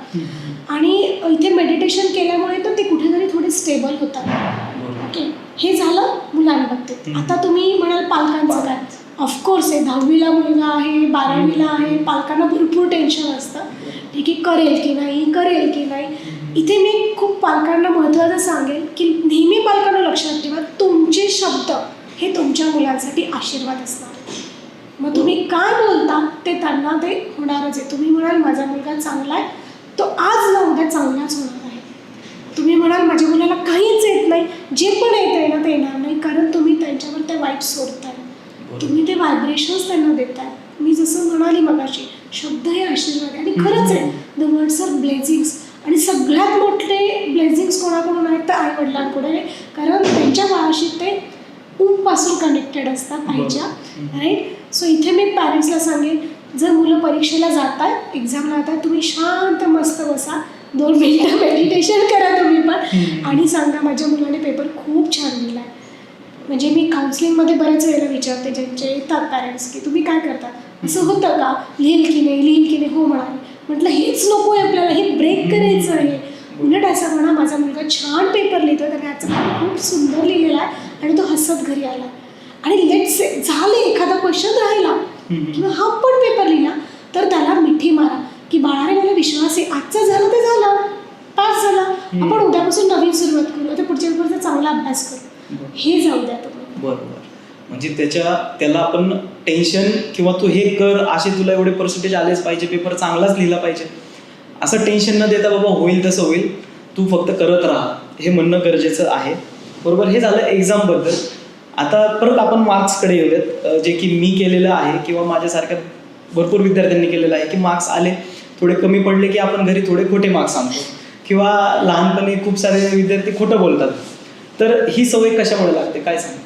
आणि इथे मेडिटेशन केल्यामुळे तर ते कुठेतरी थोडे स्टेबल होतात. ओके, हे झालं मुलांबाबतीत. आता तुम्ही म्हणाल पालकांचं काय? ऑफकोर्स आहे, 10वीला मुलगा आहे, 12वीला आहे, पालकांना भरपूर टेन्शन असतं, ठीक आहे, करेल की नाही. इथे मी खूप पालकांना महत्त्वाचं सांगेल की नेहमी पालकांना लक्षात ठेवा तुमचे शब्द हे तुमच्या मुलांसाठी आशीर्वाद असणार. मग तुम्ही काय बोलता ते त्यांना ते होणारच आहे. तुम्ही म्हणाल माझा मुलगा चांगला आहे, तो आज न उद्या चांगलाच होणार आहे. तुम्ही म्हणाल माझ्या मुलाला काहीच येत नाही, जे पण येत आहे ना ते येणार नाही, कारण तुम्ही त्यांच्यावर ते वाईट सोडताय, तुम्ही ते व्हायब्रेशन्स त्यांना देताय. मी जसं म्हणाली मगाशी शब्द हे आशीर्वाद आहे. आणि खरंच आहे, द वर्ड्स आर ब्लेसिंग्स. आणि सगळ्यात मोठे ब्लेसिंग्स कोणाकडून आहेत तर आईवडिलांकडे, कारण त्यांच्या बाळाशी ते ऊबपासून कनेक्टेड असतात, आईच्या, राईट. सो इथे मी पॅरेंट्सला सांगेन, जर मुलं परीक्षेला जात आहेत, एक्झामला जात आहेत, तुम्ही शांत मस्त बसा, 2 मिनिटं मेडिटेशन करा तुम्ही पण, आणि सांगा माझ्या मुलाने पेपर खूप छान लिहिला आहे. म्हणजे मी काउन्सिलिंगमध्ये बऱ्याच वेळेला विचारते ज्यांचे येतात पॅरेंट्स, की तुम्ही काय करता, असं होतं का, लिहिल की नाही, हो म्हणाले. म्हटलं हेच नको आहे आपल्याला, हे ब्रेक करायचं आहे. उलट असं म्हणा, माझा मुलगा छान पेपर लिहितो, त्याने आजचा पेपर खूप सुंदर लिहिलेला आहे आणि तो हसत घरी आला. आणि लेट्स से झाले एखादा क्वेश्चन राहिला किंवा हा पण पेपर लिहिला, तर त्याला मिठी मारा की बाळा रे मला विश्वास आहे, आजचं झालं ते झालं, पास झाला, आपण उद्यापासून नवीन सुरुवात करू, आता पुढच्या पेपरचा चांगला अभ्यास करू, हे जाऊ द्या तुम्ही. बरोबर. म्हणजे त्याला आपण टेन्शन किंवा तू हे कर, असे तुला एवढे पर्सेंटेज आलेच पाहिजे, पेपर चांगलाच लिहिला पाहिजे, असं टेन्शन न देता बाबा होईल तसं होईल, तू फक्त करत राहा, हे म्हणणं गरजेचं आहे. बरोबर. हे झालं एक्झामबद्दल. आता परत आपण मार्क्सकडे येऊयात, जे की मी केलेलं आहे किंवा माझ्यासारख्या भरपूर विद्यार्थ्यांनी केलेलं आहे, की मार्क्स आले थोडे कमी पडले की आपण घरी थोडे खोटे मार्क्स आणतो, किंवा लहानपणी खूप सारे विद्यार्थी खोटं बोलतात. तर ही सवय कशामुळे लागते, काय सांग?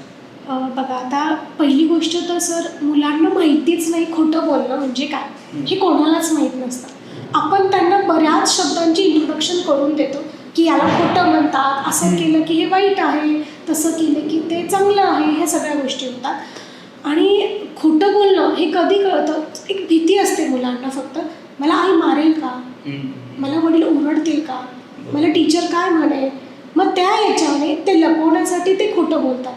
बघा, आता पहिली गोष्ट तर सर, मुलांना माहितीच नाही खोटं बोलणं म्हणजे काय, हे कोणालाच माहीत नसतं. आपण त्यांना बऱ्याच शब्दांची इंट्रोडक्शन करून देतो की याला खोटं म्हणतात, असं केलं की हे वाईट आहे, तसं केलं की ते चांगलं आहे, ह्या सगळ्या गोष्टी होतात. आणि खोटं बोलणं हे कधी कळतं, एक भीती असते मुलांना, फक्त मला आई मारेल का, मला वडील ओरडतील का, मला टीचर काय म्हणेल, मग त्या याच्याने ते लपवण्यासाठी ते खोटं बोलतात.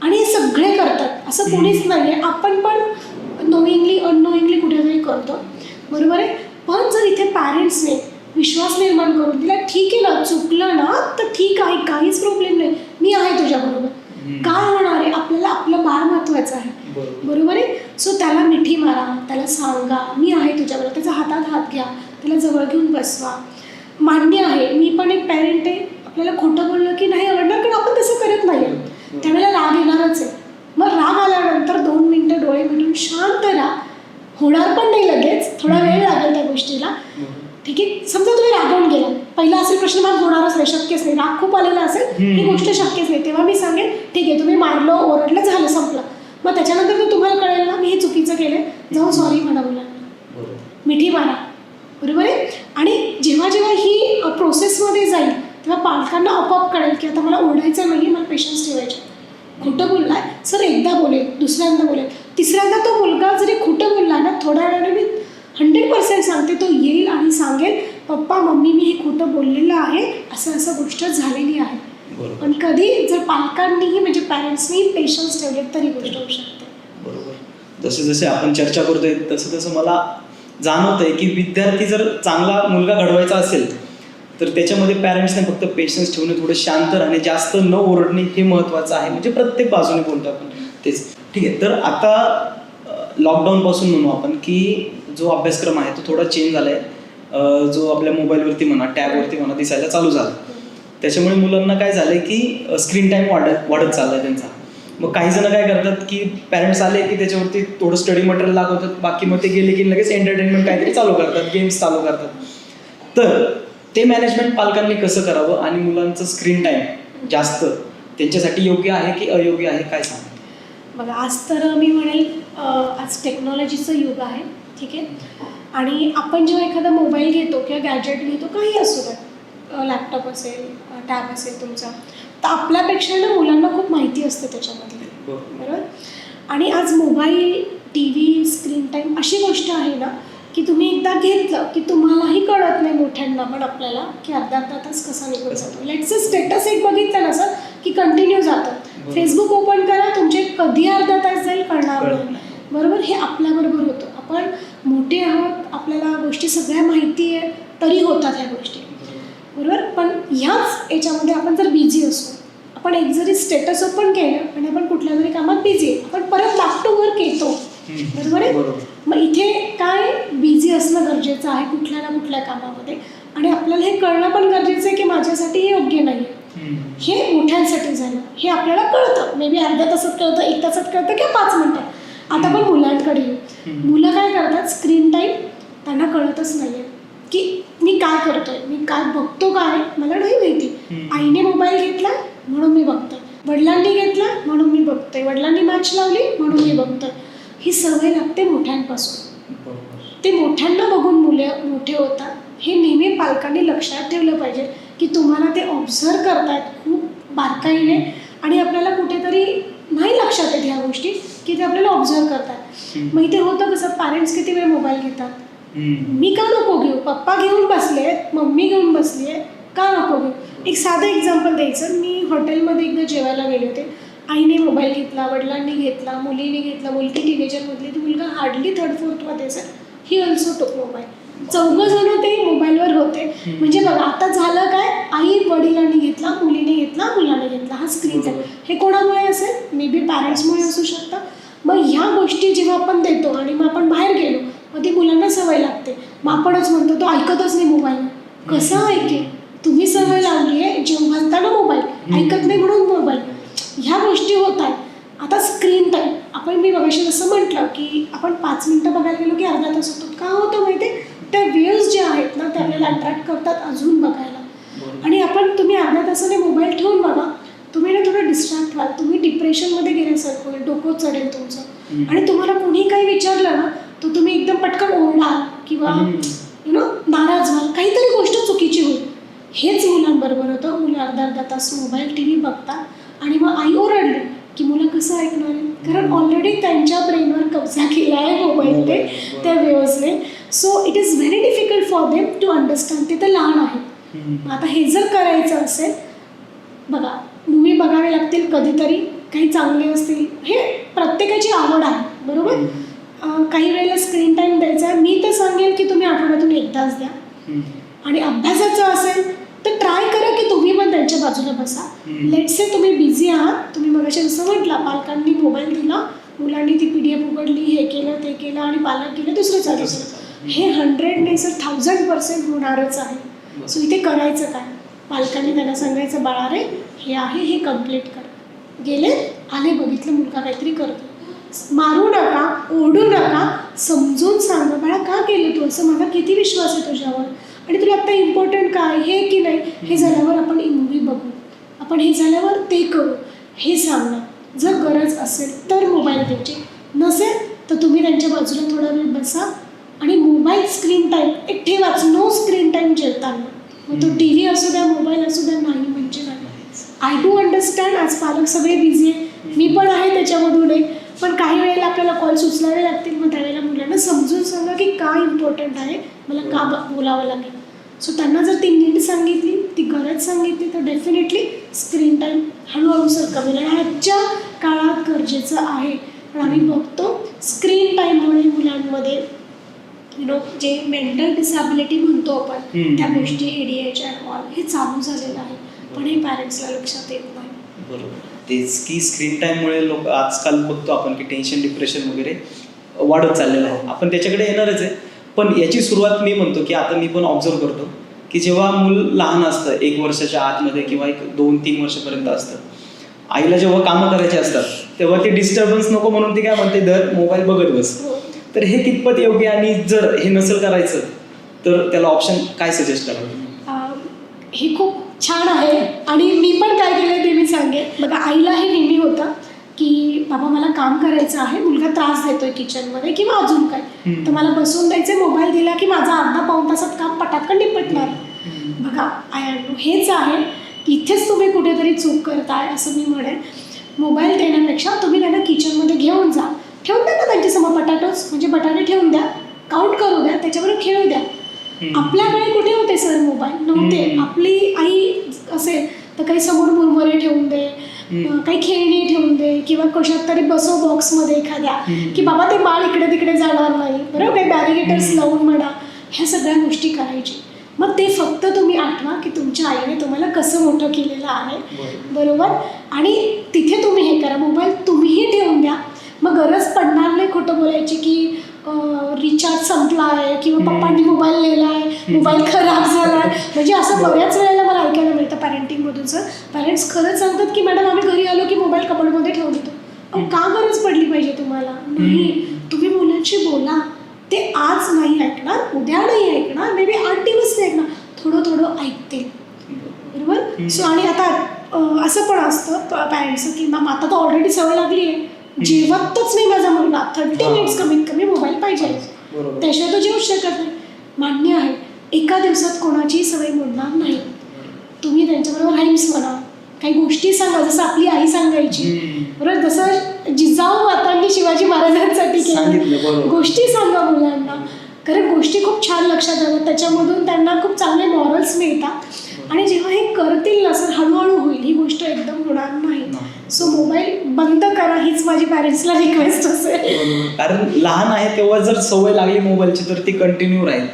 आणि हे सगळे करतात, असं कोणीच नाही आहे, आपण पण नोईंगली अननोईंगली कुठेतरी करतो, बरोबर आहे. पण जर इथे पॅरेंट्सने विश्वास निर्माण करून दिला, ठीक आहे ना, चुकलं ना तर ठीक आहे, काहीच प्रॉब्लेम नाही, मी आहे तुझ्याबरोबर, काय होणार आहे, आपल्याला आपलं बाळ महत्त्वाचं आहे, बरोबर आहे. सो त्याला मिठी मारा, त्याला सांगा मी आहे तुझ्याबरोबर, त्याच्या हातात हात घ्या, त्याला जवळ घेऊन बसवा. मान्य आहे, मी पण एक पॅरेंट आहे, आपल्याला खोटं बोललं की नाही आवडणार, कारण आपण तसं करत नाही, त्यावेळेला राग येणारच आहे. मग राग आल्यानंतर 2 मिनिटं डोळे मिटून शांत राहा, होणार पण नाही लगेच, थोडा वेळ लागेल त्या गोष्टीला, ठीक आहे. समजा तुम्ही रागावून गेला, पहिला असेल प्रश्न, मग होणारच नाही, शक्यच नाही, राग खूप आलेला असेल, ही गोष्ट शक्यच नाही, तेव्हा मी सांगेन ठीक आहे, तुम्ही मारलं ओरडलं झालं संपलं. मग त्याच्यानंतर तर तुम्हाला कळेल ना मी हे चुकीचं केलं, जाऊन सॉरी म्हणा मुलांना, मिठी मारा, बरोबर आहे. आणि जेव्हा जेव्हा ही प्रोसेसमध्ये जाईल तेव्हा पालकांना आपोआप कळेल की आता मला ओरडायचं नाही, मला पेशन्स ठेवायचे. खोटं बोललाय सर, एकदा बोलेल, दुसऱ्यांदा बोलेल, तिसऱ्यांदा तो मुलगा जरी खोटं बोलला ना, थोड्या वेळाने मी 100% सांगते, तो येईल आणि सांगेल पप्पा मम्मी मी हे खोटं बोललेलं आहे, असं असं गोष्ट झालेली आहे. पण कधी जर पालकांनीही म्हणजे पॅरेंट्सनी पेशन्स ठेवले तरी गोष्ट होऊ शकते. बरोबर. जसे जसे आपण चर्चा करतोय तसं तसं मला जाणवत आहे की विद्यार्थी जर चांगला मुलगा घडवायचा असेल तर त्याच्यामध्ये पॅरेंट्सने फक्त पेशन्स ठेवणे, थोडं शांत राहणे, जास्त न ओरडणे हे महत्त्वाचं आहे. म्हणजे प्रत्येक बाजूने बोलतो आपण तेच. ठीक आहे. तर आता लॉकडाऊनपासून म्हणू आपण की जो अभ्यासक्रम आहे तो थोडा चेंज झाला आहे, जो आपल्या मोबाईलवरती म्हणा, टॅबवरती म्हणा दिसायला चालू झाला. त्याच्यामुळे मुलांना काय झालं की स्क्रीन टाईम वाढत चालला आहे त्यांचा. मग काही जण काय करतात की पॅरेंट्स आले की त्याच्यावरती थोडं स्टडी मटेरियल दाखवतात, बाकी मग ते गेले की लगेच एंटरटेनमेंट काहीतरी चालू करतात, गेम्स चालू करतात. तर ते मॅनेजमेंट पालकांनी कसं करावं आणि मुलांचं स्क्रीन टाईम जास्त त्यांच्यासाठी योग्य आहे की अयोग्य आहे, काय सांग? बघा, आज तर मी म्हणेल आज टेक्नॉलॉजीचं युग आहे, ठीक आहे. आणि आपण जेव्हा एखादा मोबाईल घेतो किंवा गॅजेट घेतो, काही असू द्या, लॅपटॉप असेल, टॅब असेल तुमचा, तर आपल्यापेक्षा ना मुलांना खूप माहिती असते त्याच्यामधली, बरोबर. आणि आज mobile, T V, screen time अशी गोष्ट आहे ना की तुम्ही एकदा घेतलं की तुम्हालाही कळत नाही, मोठ्यांना पण आपल्याला, की अर्धा तास कसा निघून जातो. लेट्स स्टेटस एक बघितलं ना सर की कंटिन्यू जातं. फेसबुक ओपन करा, तुमचे कधी अर्धा तास जाईल कळणार नाही, बरोबर. हे आपल्याबरोबर होतं. आपण मोठे आहोत, आपल्याला गोष्टी सगळ्या माहिती आहे, तरी होतात ह्या गोष्टी, बरोबर. पण ह्याच याच्यामध्ये आपण जर बिझी असू, आपण एक जरी स्टेटस ओपन केलं आणि आपण कुठल्या तरी कामात बिझी आहे, आपण परत बॅक टू वर्क येतो, बरोबर आहे. मग इथे काय बिझी असणं गरजेचं आहे कुठल्या ना कुठल्या कामामध्ये, आणि आपल्याला हे कळणं पण गरजेचं आहे की माझ्यासाठी हे योग्य नाही आहे. हे मोठ्यांसाठी झालं, हे आपल्याला कळतं, मे बी अर्ध्या तासात कळतं, 1 तासात कळतं किंवा 5 मिनिटात. आता पण मुलांकडे येऊ, मुलं काय करतात, स्क्रीन टाईम त्यांना कळतच नाही आहे की मी काय करतोय, मी काय बघतो, काय मला नाही माहिती. आईने मोबाईल घेतला म्हणून मी बघतोय, वडिलांनी घेतला म्हणून मी बघतोय, वडिलांनी मॅच लावली म्हणून मी बघतोय. ही सवय लागते मोठ्यांपासून. बरोबर. ते मोठ्यांना बघून मुलं मोठे होतात. हे नेहमी पालकांनी लक्षात ठेवलं पाहिजे की तुम्हाला ते ऑब्झर्व करतायत खूप बारकाईने आणि आपल्याला कुठेतरी नाही लक्षात येत ह्या गोष्टी की ते आपल्याला ऑब्झर्व करतात. मग इथे होतं कसं, पॅरेंट्स किती वेळ मोबाईल घेतात. मी का नको घेऊ, पप्पा घेऊन बसले, मम्मी घेऊन बसली आहे, का नको घेऊ. एक साधं एक्झाम्पल द्यायचं, मी हॉटेलमध्ये एकदा जेवायला गेले होते. आईने मोबाईल घेतला, वडिलांनी घेतला, मुलीने घेतला, मुलगी टीनेजरमधली, ती मुलगा हार्डली 3rd-4th मध्ये असेल, ही ऑल्सो टोक मोबाईल. 4 जण ते मोबाईलवर होते. म्हणजे बघा आता झालं काय, आई वडिलांनी घेतला, मुलीने घेतला, मुलाने घेतला, हा स्क्रीन टाईम. हे कोणामुळे असेल, मे बी पॅरेंट्समुळे असू शकतं. मग ह्या गोष्टी जेव्हा आपण देतो आणि मग आपण बाहेर गेलो, मग ती मुलांना सवय लागते. मग आपणच म्हणतो तो ऐकतच नाही मोबाईल. कसं ऐकेल, तुम्ही सवय लावली आहे जेवताना मोबाईल, ऐकत नाही म्हणून मोबाईल. ह्या गोष्टी होत आहेत. आता स्क्रीन टाईम आपण, मी बघाशी जसं म्हटलं की आपण 5 मिनटं बघायला गेलो की अर्धा तास होतो. का होतं माहिती आहे, त्या व्ह्यूज जे आहेत ना ते आपल्याला अट्रॅक्ट करतात अजून बघायला. आणि तुम्ही अर्ध्या तासाने मोबाईल ठेवून बघा, तुम्ही ना थोडं डिस्ट्रॅक्ट व्हाल, तुम्ही डिप्रेशनमध्ये गेल्यासारखं होईल, डोकं चढेल तुमचं. आणि तुम्हाला कोणी काही विचारलं ना तर तुम्ही एकदम पटकन ओरडाल किंवा नाराज व्हाल, काहीतरी गोष्ट चुकीची होईल. हेच मुलांबरोबर होतं. मुलं अर्धा तास मोबाईल TV बघतात आणि मग आई ओरडली की मुलं कसं ऐकणार आहे, कारण ऑलरेडी त्यांच्या ब्रेनवर कब्जा केला आहे मोबाईलने, त्या वेव्हजने. So it is very difficult for them to understand. ते तर लहान आहेत. आता हे जर करायचं असेल, बघा मूवी बघावे लागतील कधीतरी, काही चांगले असतील, हे प्रत्येकाची आवड आहे बरोबर. काही वेळेला स्क्रीन टाईम द्यायचा आहे. मी तर सांगेल की तुम्ही आठवड्यातून एकदाच द्या. आणि अभ्यासाचं असेल तर ट्राय करा की तुम्ही पण त्यांच्या बाजूला बसा. लेट्स से तुम्ही बिझी आहात, तुम्ही मगाशी जसं म्हटलं पालकांनी मोबाईल दिला, मुलांनी ती PDF उघडली, हे केलं ते केलं आणि पालक केलं दुसरं चालू. हे 100 नाही सर 1000% होणारच आहे. सो इथे करायचं काय, पालकांनी त्यांना सांगायचं बाळा रे हे आहे, हे कम्प्लीट कर. गेले आले, बघितलं मुलगा काहीतरी करतो, मारू नका, ओरडू नका, समजून सांगा बाळा का केलं तू असं, माझा किती विश्वास आहे तुझ्यावर आणि तुला आत्ता इम्पॉर्टंट काय हे की नाही, हे झाल्यावर आपण मूवी बघू, आपण हे झाल्यावर ते करू, हे सांगणं. जर गरज असेल तर मोबाईल द्यायची, नसेल तर तुम्ही त्यांच्या बाजूला थोडा वेळ बसा आणि मोबाईल स्क्रीन टाईम एक ठेवाच. नो स्क्रीन टाईम जेवताना, मग तो TV असू द्या, मोबाईल असू द्या, नाही म्हणजे नाही. आय डू अंडरस्टँड, आज पालक सगळे बिझी आहे, मी पण आहे त्याच्यामधून एक, पण काही वेळेला आपल्याला कॉल उचलावे लागतील. मग त्यावेळेला मुलांना समजून सांगा की काय इम्पॉर्टंट आहे, मला का बोलावं लागेल. सो त्यांना जर ती नीड सांगितली, ती गरज सांगितली तर डेफिनेटली स्क्रीन टाईम हळूहळू सर कमी. आणि आजच्या काळात गरजेचं आहे. पण आम्ही बघतो स्क्रीन टाईममुळे मुलांमध्ये जे मेंटल डिसॅबिलिटी म्हणतो आपण, त्या गोष्टी ADHD ऑल हे चालू झालेलं आहे. पण हे पॅरेंट्सला लक्षात येत नाही. बरोबर. तेच की स्क्रीन टाईममुळे लोक आजकाल बघतो आपण की टेन्शन, डिप्रेशन वगैरे वाढत चाललेलं आहे. आपण त्याच्याकडे येणारच आहे. पण याची सुरुवात मी म्हणतो की आता मी पण ऑब्झर्व करतो की जेव्हा मूल लहान असतं 1 वर्षाच्या आतमध्ये किंवा 2-3 वर्षापर्यंत असतं, आईला जेव्हा कामं करायची असतात तेव्हा ते डिस्टर्बन्स नको म्हणून ती काय म्हणते, दर मोबाईल बघत बस. तर हे कितपत योग्य, आणि जर हे नसेल करायचं तर त्याला ऑप्शन काय सजेस्ट कराल? हे खूप छान आहे आणि मी पण काय केलं ते मी सांगेन. बघा आईला हे नेहमी होतं की बाबा मला काम करायचं आहे, मुलगा त्रास देतोय किचनमध्ये किंवा अजून काय, तर मला बसून द्यायचं, मोबाईल दिला की माझा अर्धा-पाऊण तासात काम पटापट निपटणार. बघा हेच आहे, इथेच तुम्ही कुठेतरी चूक करताय असं मी म्हणेन. मोबाईल देण्यापेक्षा तुम्ही त्यांना किचनमध्ये घेऊन जा, ठेवून द्या ना त्यांच्यासमोर बटाटोच, म्हणजे बटाटे ठेवून द्या, काउंट करू द्या, त्याच्याबरोबर खेळू द्या. आपल्याकडे कुठे होते सर मोबाईल, नव्हते. आपली आई असेल तर काही समोर मुरमुरे ठेवून दे, काही खेळणी ठेवून दे किंवा कशात तरी बसव बॉक्समध्ये एखाद्या, की बाबा ते बाळ इकडे तिकडे जाणार नाही, बरोबर, काही बॅरिगेटर्स लावून म्हणा, ह्या सगळ्या गोष्टी करायची. मग ते फक्त तुम्ही आठवा की तुमच्या आईने तुम्हाला कसं मोठं केलेलं आहे, बरोबर. आणि तिथे तुम्ही हे करा, मोबाईल तुम्हीही ठेवून द्या. मग गरज पडणार नाही खोटं बोलायची की रिचार्ज संपला आहे किंवा पप्पांनी मोबाईल नेला आहे, मोबाईल खराब झाला आहे. म्हणजे असं बऱ्याच वेळेला मला ऐकायला मिळतं पॅरेंटिंगमधून. सर पॅरेंट्स खरंच सांगतात की मॅडम आम्ही घरी आलो की मोबाईल कबडमध्ये ठेवून देतो. का गरज पडली पाहिजे तुम्हाला? नाही, तुम्ही मुलांशी बोला. ते आज नाही ऐकणार, उद्या नाही ऐकणार, मे बी 8 दिवस नाही ऐकणार, थोडं थोडं ऐकतील, बरोबर. सो आणि आता असं पण असतं पॅरेंट्सचं की मॅम आता तर ऑलरेडी सवय लागली आहे, जेवतच नाही माझा मुलगा, 30 मिनिट्स कमीत कमी मोबाईल पाहिजे, बरोबर. त्याशिवाय तो जेवूच शकत नाही. मान्य आहे, एका दिवसात कोणाची सवय मोडणार नाही. तुम्ही त्यांच्याबरोबर राईम्स म्हणा, काही गोष्टी सांगा, जसं आपली आई सांगायची, बरोबर, जसं जिजाऊ मातांनी शिवाजी महाराजांसाठी केलं, गोष्टी सांगा मुलांना, कारण गोष्टी खूप छान लक्षात राहतात, त्याच्यामधून त्यांना खूप चांगले मॉरल्स मिळतात. आणि जेव्हा हे करतील ना सर, हळूहळू होईल, ही गोष्ट एकदम होणार नाही. सो मोबाईल बंद करा, हीच माझी पॅरेंट्सला रिक्वेस्ट असेल. कारण लहान आहे तेव्हा जर सवय लागली मोबाईलची तर ती कंटिन्यू राहील.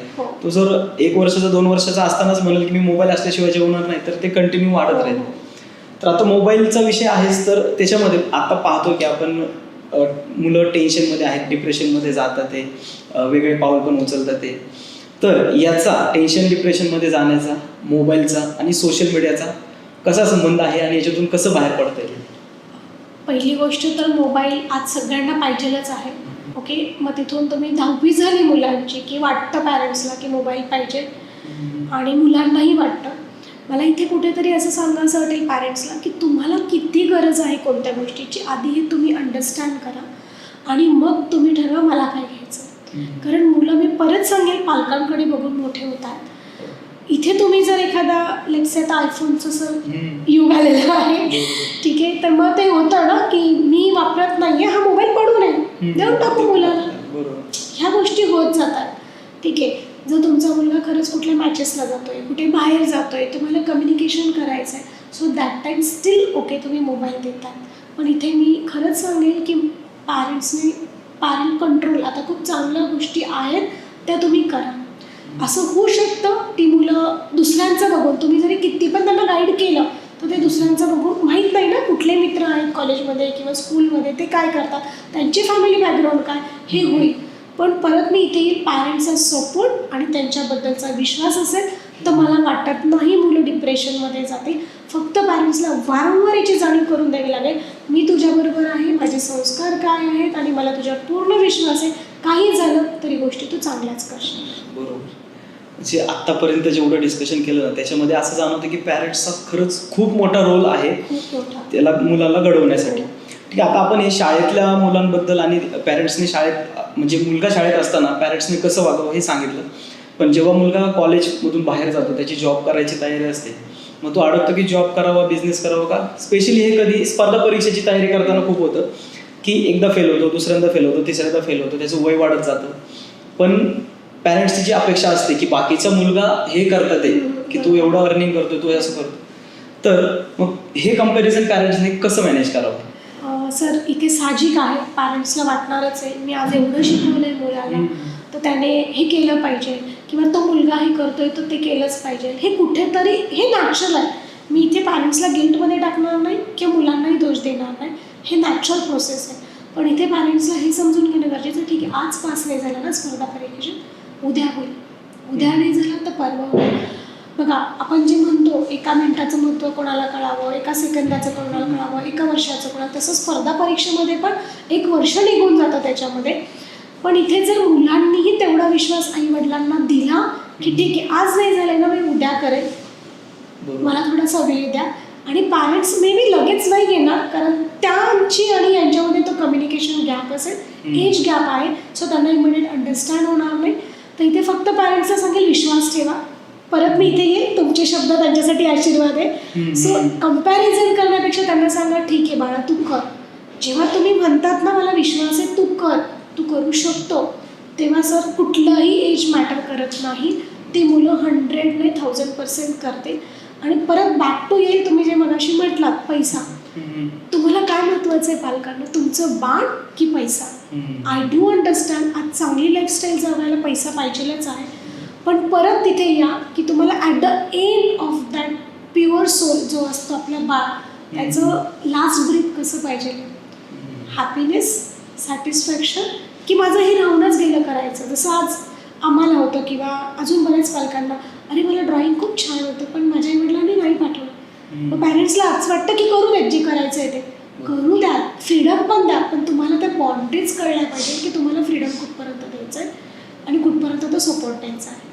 तो जर 1 वर्षाचा 2 वर्षाचा असतानाच म्हणेल की मी मोबाईल असल्याशिवाय जेवणार नाही, तर ते कंटिन्यू वाढत राहील. तर आता मोबाईलचा विषय आहेच, तर त्याच्यामध्ये आता पाहतो की आपण मुलं टेन्शनमध्ये आहेत, डिप्रेशनमध्ये जातात, ते वेगळे पाऊल पण उचलतात ते. तर याचा टेन्शन डिप्रेशनमध्ये जाण्याचा, मोबाईलचा आणि सोशल मीडियाचा कसा संबंध आहे आणि याच्यातून कसं बाहेर पडता येईल? पहिली गोष्ट तर मोबाईल आज सगळ्यांना पाहिजेलच आहे. ओके, मग तिथून तुम्ही 10वी झाली मुलांची की वाटतं पॅरेंट्सला की मोबाईल पाहिजे, आणि मुलांनाही वाटतं. मला इथे कुठेतरी असं सांगायचं वाटेल पॅरेंट्सला की तुम्हाला किती गरज आहे कोणत्या गोष्टीची, आधी हे तुम्ही अंडरस्टँड करा आणि मग तुम्ही ठरवा मला काय घ्यायचं. कारण मुलं, मी परत सांगेल, पालकांकडे बघून मोठे होत आहेत. इथे तुम्ही जर एखादा लेट्स से आता आयफोनचं युग आलेलं आहे, ठीक आहे, तर मग ते होतं ना की मी वापरत नाहीये, हा मोबाईल पडू नये, देऊन टाकू मुलाला. ह्या गोष्टी होत जातात. ठीक आहे, जर तुमचा मुलगा खरंच कुठल्या मॅचेसला जातोय, कुठे बाहेर जातोय, तुम्हाला कम्युनिकेशन करायचं आहे, so that time steel okay तुम्ही मोबाईल देतात. पण इथे मी खरंच सांगेल की पॅरेंट कंट्रोल, आता खूप चांगल्या गोष्टी आहेत त्या तुम्ही करा. असं होऊ शकतं ती मुलं दुसऱ्यांचं बघून, तुम्ही जरी किती पण त्यांना गाईड केलं तर ते दुसऱ्यांचं बघून, माहीत नाही ना कुठले मित्र आहेत कॉलेजमध्ये किंवा स्कूलमध्ये, ते काय करतात, त्यांची फॅमिली बॅकग्राऊंड काय, हे होईल. पण परत मी इथे येईल, पॅरेंट्सचा सपोर्ट आणि त्यांच्याबद्दलचा विश्वास असेल तर मला वाटत नाही मुलं डिप्रेशनमध्ये जाते. फक्त पॅरेंट्सला वारंवार याची जाणीव करून द्यावी लागेल, मी तुझ्याबरोबर आहे, माझे संस्कार काय आहेत आणि मला तुझ्यावर पूर्ण विश्वास आहे, काही झालं तरी गोष्टी तू चांगल्याच करशील. बरोबर. जे आत्तापर्यंत जेवढं डिस्कशन केलं ना, त्याच्यामध्ये असं जाणवतं की पॅरेंट्सचा खरंच खूप मोठा रोल आहे त्याला, मुलाला घडवण्यासाठी. ठीक आहे, आता आपण हे शाळेतल्या मुलांबद्दल आणि पॅरेंट्सने शाळेत, म्हणजे मुलगा शाळेत असताना पॅरेंट्सने कसं वागावं हे सांगितलं. पण जेव्हा मुलगा कॉलेजमधून बाहेर जातो, त्याची जॉब करायची तयारी असते, मग तो अडकतो की जॉब करावा, बिझनेस करावा का. स्पेशली हे कधी स्पर्धा परीक्षेची तयारी करताना खूप होतं की एकदा फेल होतो, दुसऱ्यांदा फेल होतो, तिसऱ्यांदा फेल होतो, त्याचं वय वाढत जातं. पण पॅरेंट्सची जी अपेक्षा असते की बाकीचा मुलगा हे करतात आहे की तू एवढं अर्निंग करतो, तू असं करतो, तर मग हे कम्पॅरिझन पॅरेंट्सने कसं मॅनेज करावं? सर, इथे साहजिक आहे, पॅरेंट्सला वाटणारच आहे, मी आज एवढं शिकवलं आहे मुलाला तर त्याने हे केलं पाहिजे, किंवा तो मुलगा हे करतोय तर ते केलंच पाहिजे. हे कुठेतरी हे नॅचरल आहे. मी इथे पॅरेंट्सला गिल्टमध्ये टाकणार नाही किंवा मुलांनाही दोष देणार नाही, हे नॅचरल प्रोसेस आहे. पण इथे पॅरेंट्सला हे समजून घेणं गरजेचं, ठीक आहे, आज पास नाही झालं ना स्पर्धा परीक्षेत, उद्या होईल, उद्या नाही झालं तर परवा होईल. बघा, आपण जे म्हणतो एका मिनिटाचं महत्त्व कोणाला कळावं, एका सेकंदाचं कोणाला कळावं, एका वर्षाचं कोणाला, तसं स्पर्धा परीक्षेमध्ये पण 1 वर्ष निघून जातं त्याच्यामध्ये. पण इथे जर मुलांनीही तेवढा विश्वास आईवडिलांना दिला की ठीक आहे, आज नाही झालं ना, मी उद्या करेन, मला थोडासा वेळ द्या. आणि पॅरेंट्स मे बी लगेच नाही घेणार, कारण त्यांची आणि यांच्यामध्ये तो कम्युनिकेशन गॅप असेल, एज गॅप आहे, सो त्यांना इमिडिएट अंडरस्टँड होणार नाही. तर इथे फक्त पॅरेंट्सला सांगेल विश्वास ठेवा. परत मी इथे येईल, तुमचे शब्द त्यांच्यासाठी आशीर्वाद आहे. सो कम्पॅरिझन करण्यापेक्षा त्यांना सांगा ठीक आहे बाळा, तू कर. जेव्हा तुम्ही म्हणतात ना मला विश्वास आहे, तू कर, तू करू शकतो, तेव्हा सर कुठलंही एज मॅटर करत नाही. ती मुलं 100 नाही 1000% करते. आणि परत बॅक टू येईल, तुम्ही जे मगाशी म्हटलात पैसा, तुम्हाला काय महत्त्वाचं आहे पालकांना, तुमचं बाळ की पैसा. आय डू अंडरस्टँड, आज चांगली लाईफस्टाईल जगायला पैसा पाहिजेलच आहे, पण परत तिथे या की तुम्हाला at the end of that pure soul जो असतो आपला बाळ, त्याचं लास्ट ब्रीथ कसं पाहिजे, हॅपीनेस, सॅटिस्फॅक्शन, की माझं हे राहूनच गेलं करायचं. जसं आज आम्हाला होतं किंवा अजून बऱ्याच पालकांना, अरे मला ड्रॉइंग खूप छान होतं पण माझ्या आईवडिलांनी नाही पाठवलं. मग पॅरेंट्सला आज वाटतं की करू देत, जे करायचं आहे ते करू द्या, फ्रीडम पण द्या, पण तुम्हाला त्या बाउंड्रीज कळल्या पाहिजे की तुम्हाला फ्रीडम कुठपर्यंत द्यायचं आहे आणि कुठपर्यंत तो सपोर्ट द्यायचा आहे.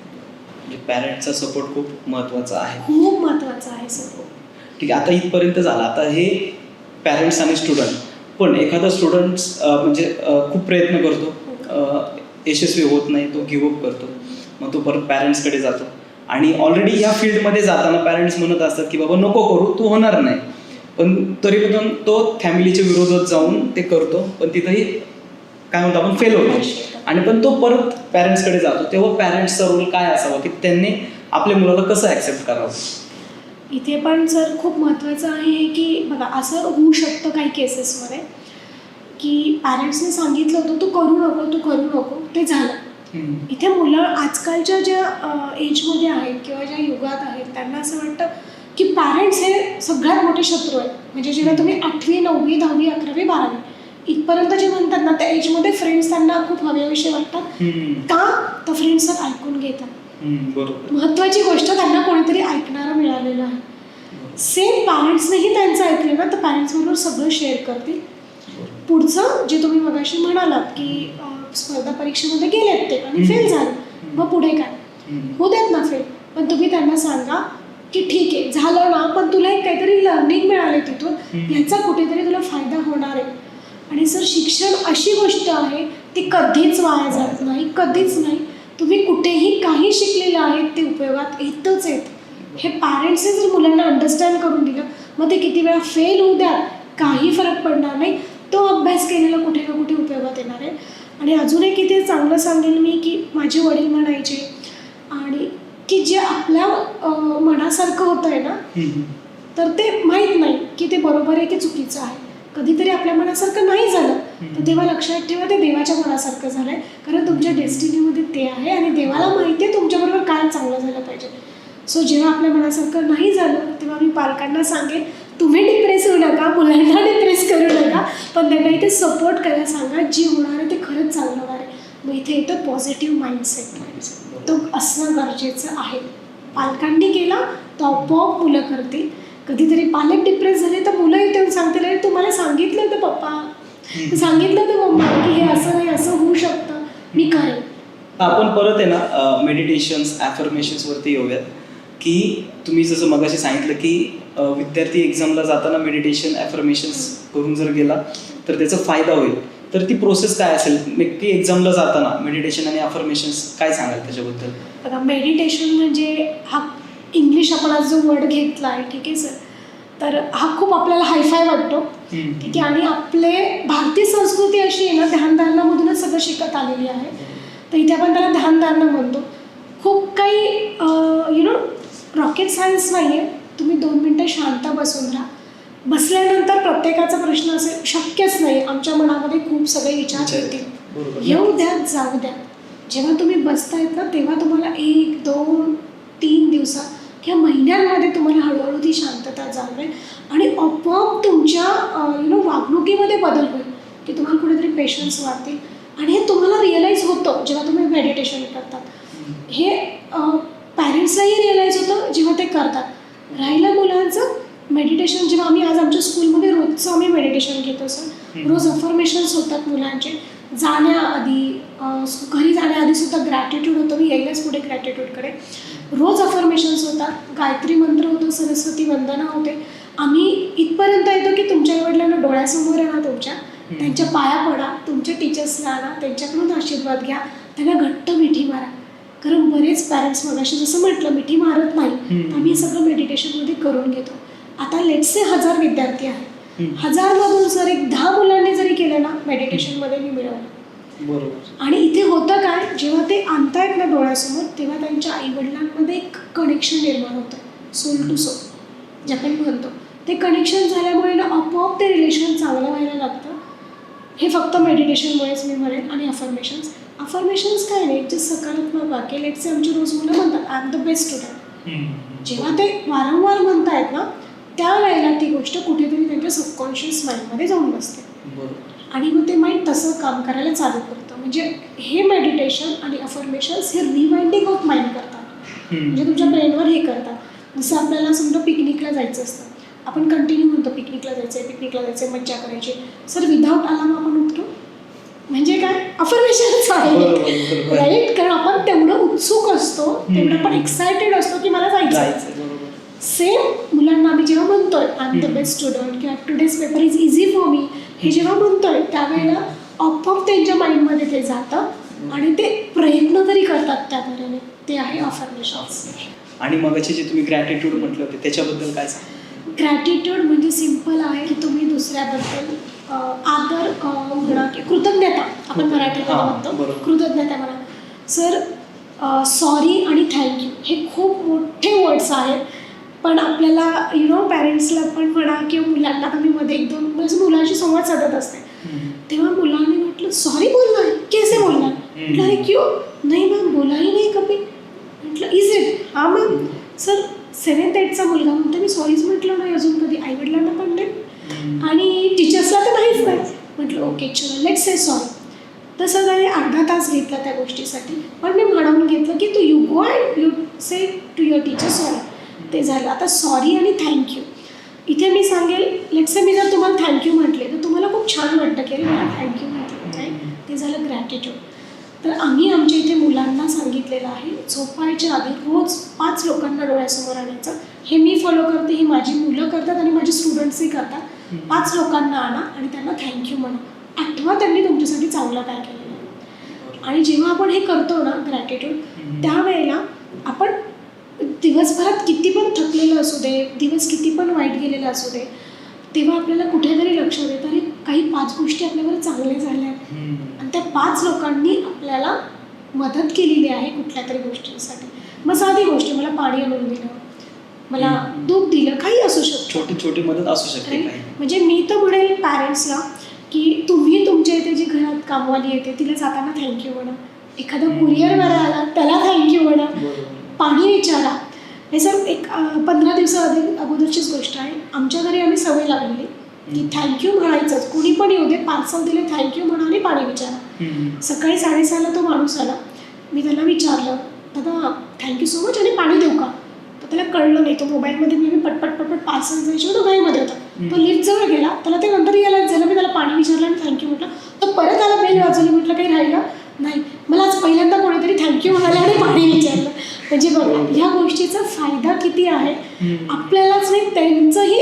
म्हणजे पॅरेंट्सचा सपोर्ट खूप महत्त्वाचा आहे, खूप महत्त्वाचा आहे सपोर्ट. ठीक आहे. आता इथपर्यंत झालं. आता हे पॅरेंट्स आणि स्टुडंट, पण एखादा स्टुडंट्स म्हणजे खूप प्रयत्न करतो, यशस्वी होत नाही, तो गिवअप करतो, मग तो परत पॅरेंट्सकडे जातो आणि ऑलरेडी या फील्डमध्ये जाताना पॅरेंट्स म्हणत असतात की बाबा नको करू, तू होणार नाही, पण तरी पण तो फॅमिलीच्या विरोधात जाऊन ते करतो, पण तिथंही काय म्हणतो आपण फेल होतो आणि पण तो परत पॅरेंट्सकडे जातो. तेव्हा पॅरेंट्सचा रोल काय असावा की त्यांनी आपल्या मुलाला कसं ॲक्सेप्ट करावं? इथे पण सर खूप महत्त्वाचं आहे की बघा असं होऊ शकतं काही केसेसमध्ये की पॅरेंट्सने सांगितलं होतं तू करू नको, ते झालं. इथे मुलं आजकालच्या ज्या एजमध्ये आहेत किंवा ज्या युगात आहेत त्यांना असं वाटतं की पॅरेंट्स हे सगळ्यात मोठे शत्रू आहेत. म्हणजे जेव्हा तुम्ही 8वी 9वी 10वी 11वी 12वी इथपर्यंत जे म्हणतात ना त्या एजमध्ये फ्रेंड्स त्यांना खूप हवेविषयी वाटतात का तर फ्रेंड्स तर ऐकून घेतात. महत्त्वाची गोष्ट त्यांना कोणीतरी ऐकणारं मिळालेलं आहे. सेम पॅरेंट्सनेही त्यांचं ऐकलं ना तर पॅरेंट्सबरोबर सगळं शेअर करतील. पुढचं जे तुम्ही मगाशी म्हणालात की स्पर्धा परीक्षेमध्ये गेलेत ते आणि फेल झाले, मग पुढे काय होऊ देत ना फेल, पण तुम्ही त्यांना सांगा की ठीक आहे झालं ना, पण तुला एक काहीतरी लर्निंग मिळाले तिथून, ह्याचा कुठेतरी तुला फायदा होणार आहे. आणि सर शिक्षण अशी गोष्ट आहे ती कधीच वाया जात नाही, कधीच नाही. तुम्ही कुठेही काही शिकलेलं आहे ते उपयोगात येतच येतं. हे पॅरेंट्सने जर मुलांना अंडरस्टँड करून दिलं मग ते किती वेळा फेल होऊ द्या काही फरक पडणार नाही, तो अभ्यास केलेला कुठे ना कुठे उपयोगात येणार आहे. आणि अजून एक इथे चांगलं सांगेल मी की माझे वडील म्हणायचे आणि की जे आपल्या मनासारखं होतं आहे ना तर ते माहीत नाही की ते बरोबर आहे की चुकीचं आहे. कधीतरी आपल्या मनासारखं नाही झालं तर तेव्हा लक्षात ठेवा ते देवाच्या मनासारखं झालं आहे, कारण तुमच्या डेस्टिनीमध्ये ते आहे आणि देवाला माहिती आहे तुमच्याबरोबर काय चांगलं झालं पाहिजे. सो जेव्हा आपल्या मनासारखं नाही झालं तेव्हा मी पालकांना सांगेन तुम्ही डिप्रेस होऊ नका, मुलांना डिप्रेस करू नका, पण त्यांना इथे सपोर्ट करायला सांगा. जे होणार आहे ते खरंच चांगलं होणार आहे. मग इथे येतं पॉझिटिव्ह माइंडसेट, तो असणं गरजेचं आहे. पालकांनी केला तर आपोआप मुलं करतील. कधीतरी पालक डिप्रेस झाले तर मुलं इथे सांगतील अरे तुम्हाला सांगितलं होतं पप्पा, सांगितलं होतं मम्मा की हे असं नाही, असं होऊ शकतं, मी करेन. आपण परत आहे ना मेडिटेशन्स ॲफर्मेशन्सवरती येऊयात की तुम्ही जसं मगाशी सांगितलं की विद्यार्थी एक्झामला जाताना मेडिटेशन ॲफर्मेशन्स करून जर गेला तर त्याचा फायदा होईल. तर ती प्रोसेस काय असेल नक्की एक्झामला जाताना मेडिटेशन आणि ॲफर्मेशन्स काय सांगाल त्याच्याबद्दल? बघा मेडिटेशन म्हणजे हा इंग्लिश आपण आज जो वर्ड घेतला आहे ठीक आहे सर, तर हा खूप आपल्याला हायफाय वाटतो ठीक आहे. आणि आपले भारतीय संस्कृती अशी आहे ना ध्यानधारणामधूनच सगळं शिकत आलेली आहे, तर इथे आपण त्याला ध्यानधारणा म्हणतो. खूप काही रॉकेट सायन्स नाही आहे. तुम्ही 2 मिनटं शांत बसून राहा. बसल्यानंतर प्रत्येकाचा प्रश्न असेल शक्यच नाही, आमच्या मनामध्ये खूप सगळे विचार येतील, येऊ द्या जाऊ द्या. जेव्हा तुम्ही बसतायत ना तेव्हा तुम्हाला 1 2 3 दिवसात किंवा महिन्यांमध्ये तुम्हाला हळूहळू ती शांतता जाणवेल आणि आपोआप तुमच्या वागणुकीमध्ये बदल होईल की तुम्हाला कुठेतरी पेशन्स वाढतील. आणि हे तुम्हाला रिअलाईज होतं जेव्हा तुम्ही मेडिटेशन करतात. हे पॅरेंट्सलाही रिअलाईज होतं जेव्हा ते करतात. राहिलं मुलांचं मेडिटेशन, जेव्हा आम्ही आज आमच्या स्कूलमध्ये रोजचं आम्ही मेडिटेशन घेतो सर, रोज अफर्मेशन्स होतात मुलांचे. जाण्याआधी घरी जाण्याआधी सुद्धा ग्रॅटिट्यूड होतं, मी येईलच पुढे ग्रॅटिट्यूडकडे. रोज अफर्मेशन्स होतात, गायत्री मंत्र होतो, सरस्वती वंदना होते. आम्ही इथपर्यंत येतो की तुमच्या आईवडिलांना डोळ्यासमोर आणा, तुमच्या त्यांच्या पाया पडा, तुमच्या टीचर्सला आणा, त्यांच्याकडून आशीर्वाद घ्या, त्यांना घट्ट मिठी मारा. कारण बरेच पॅरेंट्स मगाशी जसं म्हटलं मिठी मारत नाही, आम्ही हे सगळं मेडिटेशनमध्ये करून घेतो. आता लेट्स से 1000 विद्यार्थी आहेत, 1000मधून जर एक 10 मुलांनी जरी केलं ना मेडिटेशनमध्ये मी मिळवलं बरोबर. आणि इथे होतं काय जेव्हा ते आणतायत ना डोळ्यासमोर तेव्हा त्यांच्या आईवडिलांमध्ये एक कनेक्शन निर्माण होतं, सोल टू सोल जे आपण म्हणतो. ते कनेक्शन झाल्यामुळे ना आपोआप ते रिलेशन चांगलं व्हायला लागतं. हे फक्त मेडिटेशनमुळेच मी म्हणेन. आणि अफर्मेशन्स काय नाही, जे सकारात्मक वाक्य. लेट्स आमची रोज मुलं म्हणतात I am the best student. जेव्हा ते वारंवार म्हणतायत ना त्यावेळेला ती गोष्ट कुठेतरी त्यांच्या सबकॉन्शियस माइंडमध्ये जाऊन बसते आणि मग ते माइंड तसं काम करायला चालू करतं. म्हणजे हे मेडिटेशन आणि अफर्मेशन्स हे रिवाइंडिंग ऑफ माइंड करतात, म्हणजे तुमच्या ब्रेनवर हे करतात. जसं आपल्याला समजा पिकनिकला जायचं असतं, आपण कंटिन्यू म्हणतो पिकनिकला जायचं मज्जा करायची. सर विदाऊट अलार्म आपण उठतो म्हणजे काय अफर्मेशनच आहे राईट. कारण आपण तेवढं उत्सुक असतो, तेवढं पण एक्सायटेड असतो की मला जायचं. सेम मुलांना आम्ही जेव्हा म्हणतोय I am the best student किंवा today's paper is easy for me, हे जेव्हा म्हणतोय त्यावेळेला आपोआप त्यांच्या माइंडमध्ये ते जातं आणि ते प्रयत्न तरी करतात त्या तऱ्हेने. ते आहे अफर्मेशन्स. आणि मगाची जे तुम्ही ग्रॅटिट्यूड म्हटलं होते त्याच्याबद्दल काय सांगा? ग्रॅटिट्यूड म्हणजे सिम्पल आहे की तुम्ही दुसऱ्याबद्दल आदर म्हणा की कृतज्ञता, आपण मराठीमध्ये हां, म्हणतो बरोबर. कृतज्ञता म्हणा. सर सॉरी आणि थँक्यू हे खूप मोठे वर्ड्स आहेत, पण आपल्याला पॅरेंट्सला पण म्हणा किंवा मुलांना मी मध्ये एक दोन मुलांशी संवाद साधत असते तेव्हा मुलांनी म्हटलं सॉरी बोलना है, कैसे बोलना है? म्हटलं अरे क्यों? नहीं मैम बोला ही नहीं कभी. म्हटलं इज इट? हां मॅम. सर 7th-8th मुलगा म्हणतो मी सॉरीच म्हटलं नाही अजून कधी, आईवडिलांना पण नाही आणि टीचर्सला तर नाहीच नाही. म्हटलं ओके चलो लेट्स से सॉरी. तसं त्याने अर्धा तास घेतला त्या गोष्टीसाठी, पण मी म्हणून घेतलं की तू you go and you say to your teacher sorry. ते झालं. आता सॉरी आणि थँक्यू इथे मी सांगेल, लेट्स से मी जर तुम्हाला थँक्यू म्हटले तर तुम्हाला खूप छान वाटतं की अरे मला थँक्यू म्हटलं नाही. ते झालं ग्रॅटिट्यूड. तर आम्ही आमच्या इथे मुलांना सांगितलेलं आहे झोपायच्या आधी रोज 5 लोकांना डोळ्यासमोर आणायचं. हे मी फॉलो करते, ही माझी मुलं करतात आणि माझे स्टुडंट्सही करतात. 5 लोकांना आणा आणि त्यांना थँक्यू म्हणा, आठवा त्यांनी तुमच्यासाठी चांगलं काय केलेलं आहे. आणि जेव्हा आपण हे करतो ना ग्रॅटिट्यूड, त्यावेळेला आपण दिवसभरात किती पण थकलेलं असू दे, दिवस किती पण वाईट गेलेला असू दे, तेव्हा आपल्याला कुठेतरी लक्षात येतं अरे काही 5 गोष्टी आपल्यावर चांगल्या झाल्या आणि त्या 5 लोकांनी आपल्याला मदत केलेली आहे कुठल्या तरी गोष्टीसाठी. मग साधी गोष्ट, मला पाणी आणून दिलं, मला दूध दिलं, काही असू शकतं, छोटी छोटी मदत असू शकते काही. म्हणजे मी तर म्हणेल पॅरेंट्सला की तुम्ही तुमच्या इथे जी घरात कामवाली येते तिला जाताना थँक्यू म्हणा, एखादा कुरिअरवाला आला त्याला थँक्यू म्हणा, पाणी विचारा. हे सर एक 15 अगोदरचीच गोष्ट आहे. आमच्या घरी आम्ही सवय लागलेली की थँक्यू म्हणायचंच, कुणी पण येऊ दे, पार्सल दिले थँक्यू म्हणा आणि पाणी विचारा. सकाळी 6:30ला तो माणूस आला, मी त्याला विचारलं दादा थँक्यू सो मच आणि पाणी देऊ का? तर त्याला कळलं नाही, तो मोबाईलमध्ये मी पटपट पार्सल जायची तो घाईमध्ये होता. तो लिफ्टजवळ गेला, त्याला ते नंतर रिअलाइज झालं, मी त्याला पाणी विचारलं आणि थँक्यू म्हटलं. तो परत आला, बेल वाजवली, म्हटलं काही राहिलं नाही, मला आज पहिल्यांदा कोणीतरी थँक्यू म्हणाले आणि पाणी विचारलं. म्हणजे बघा ह्या गोष्टीचा फायदा किती आहे आपल्यालाच नाही, त्यांचाही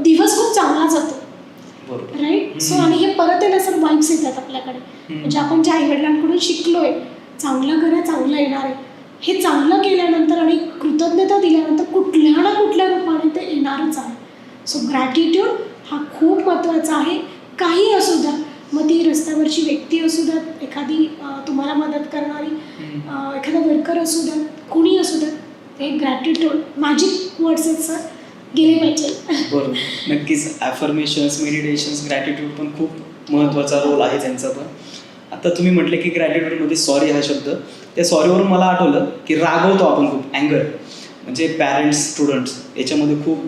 दिवस खूप चांगला जातो, राईट. सो आणि हे परत आहे ना सर वाईब्स येतात आपल्याकडे. म्हणजे आपण ज्या आईवडिलांकडून शिकलोय चांगलं करा चांगलं येणार आहे, हे चांगलं केल्यानंतर आणि कृतज्ञता दिल्यानंतर कुठल्या ना कुठल्या रूपाने ते येणारच आहे. सो ग्रॅटिट्यूड हा खूप महत्त्वाचा आहे. काही असू द्या, मग ती रस्त्यावरची व्यक्ती असू द्यात, एखादी तुम्हाला मदत करणारी एखादा वर्कर असू द्यात, कोणी असू द्यात, ते ग्रॅटिट्यूड मॅजिक वर्ड्स आहेत सर, गेले पाहिजे. बरोबर, नक्कीच. ॲफर्मेशन्स, मेडिटेशन्स, ग्रॅटिट्यूड पण खूप महत्त्वाचा रोल आहे त्यांचा पण. आता तुम्ही म्हटले की ग्रॅटिट्यूडमध्ये सॉरी हा शब्द, त्या सॉरीवरून मला आठवलं की रागवतो आपण खूप, अँगर, म्हणजे पॅरेंट्स स्टुडंट्स याच्यामध्ये खूप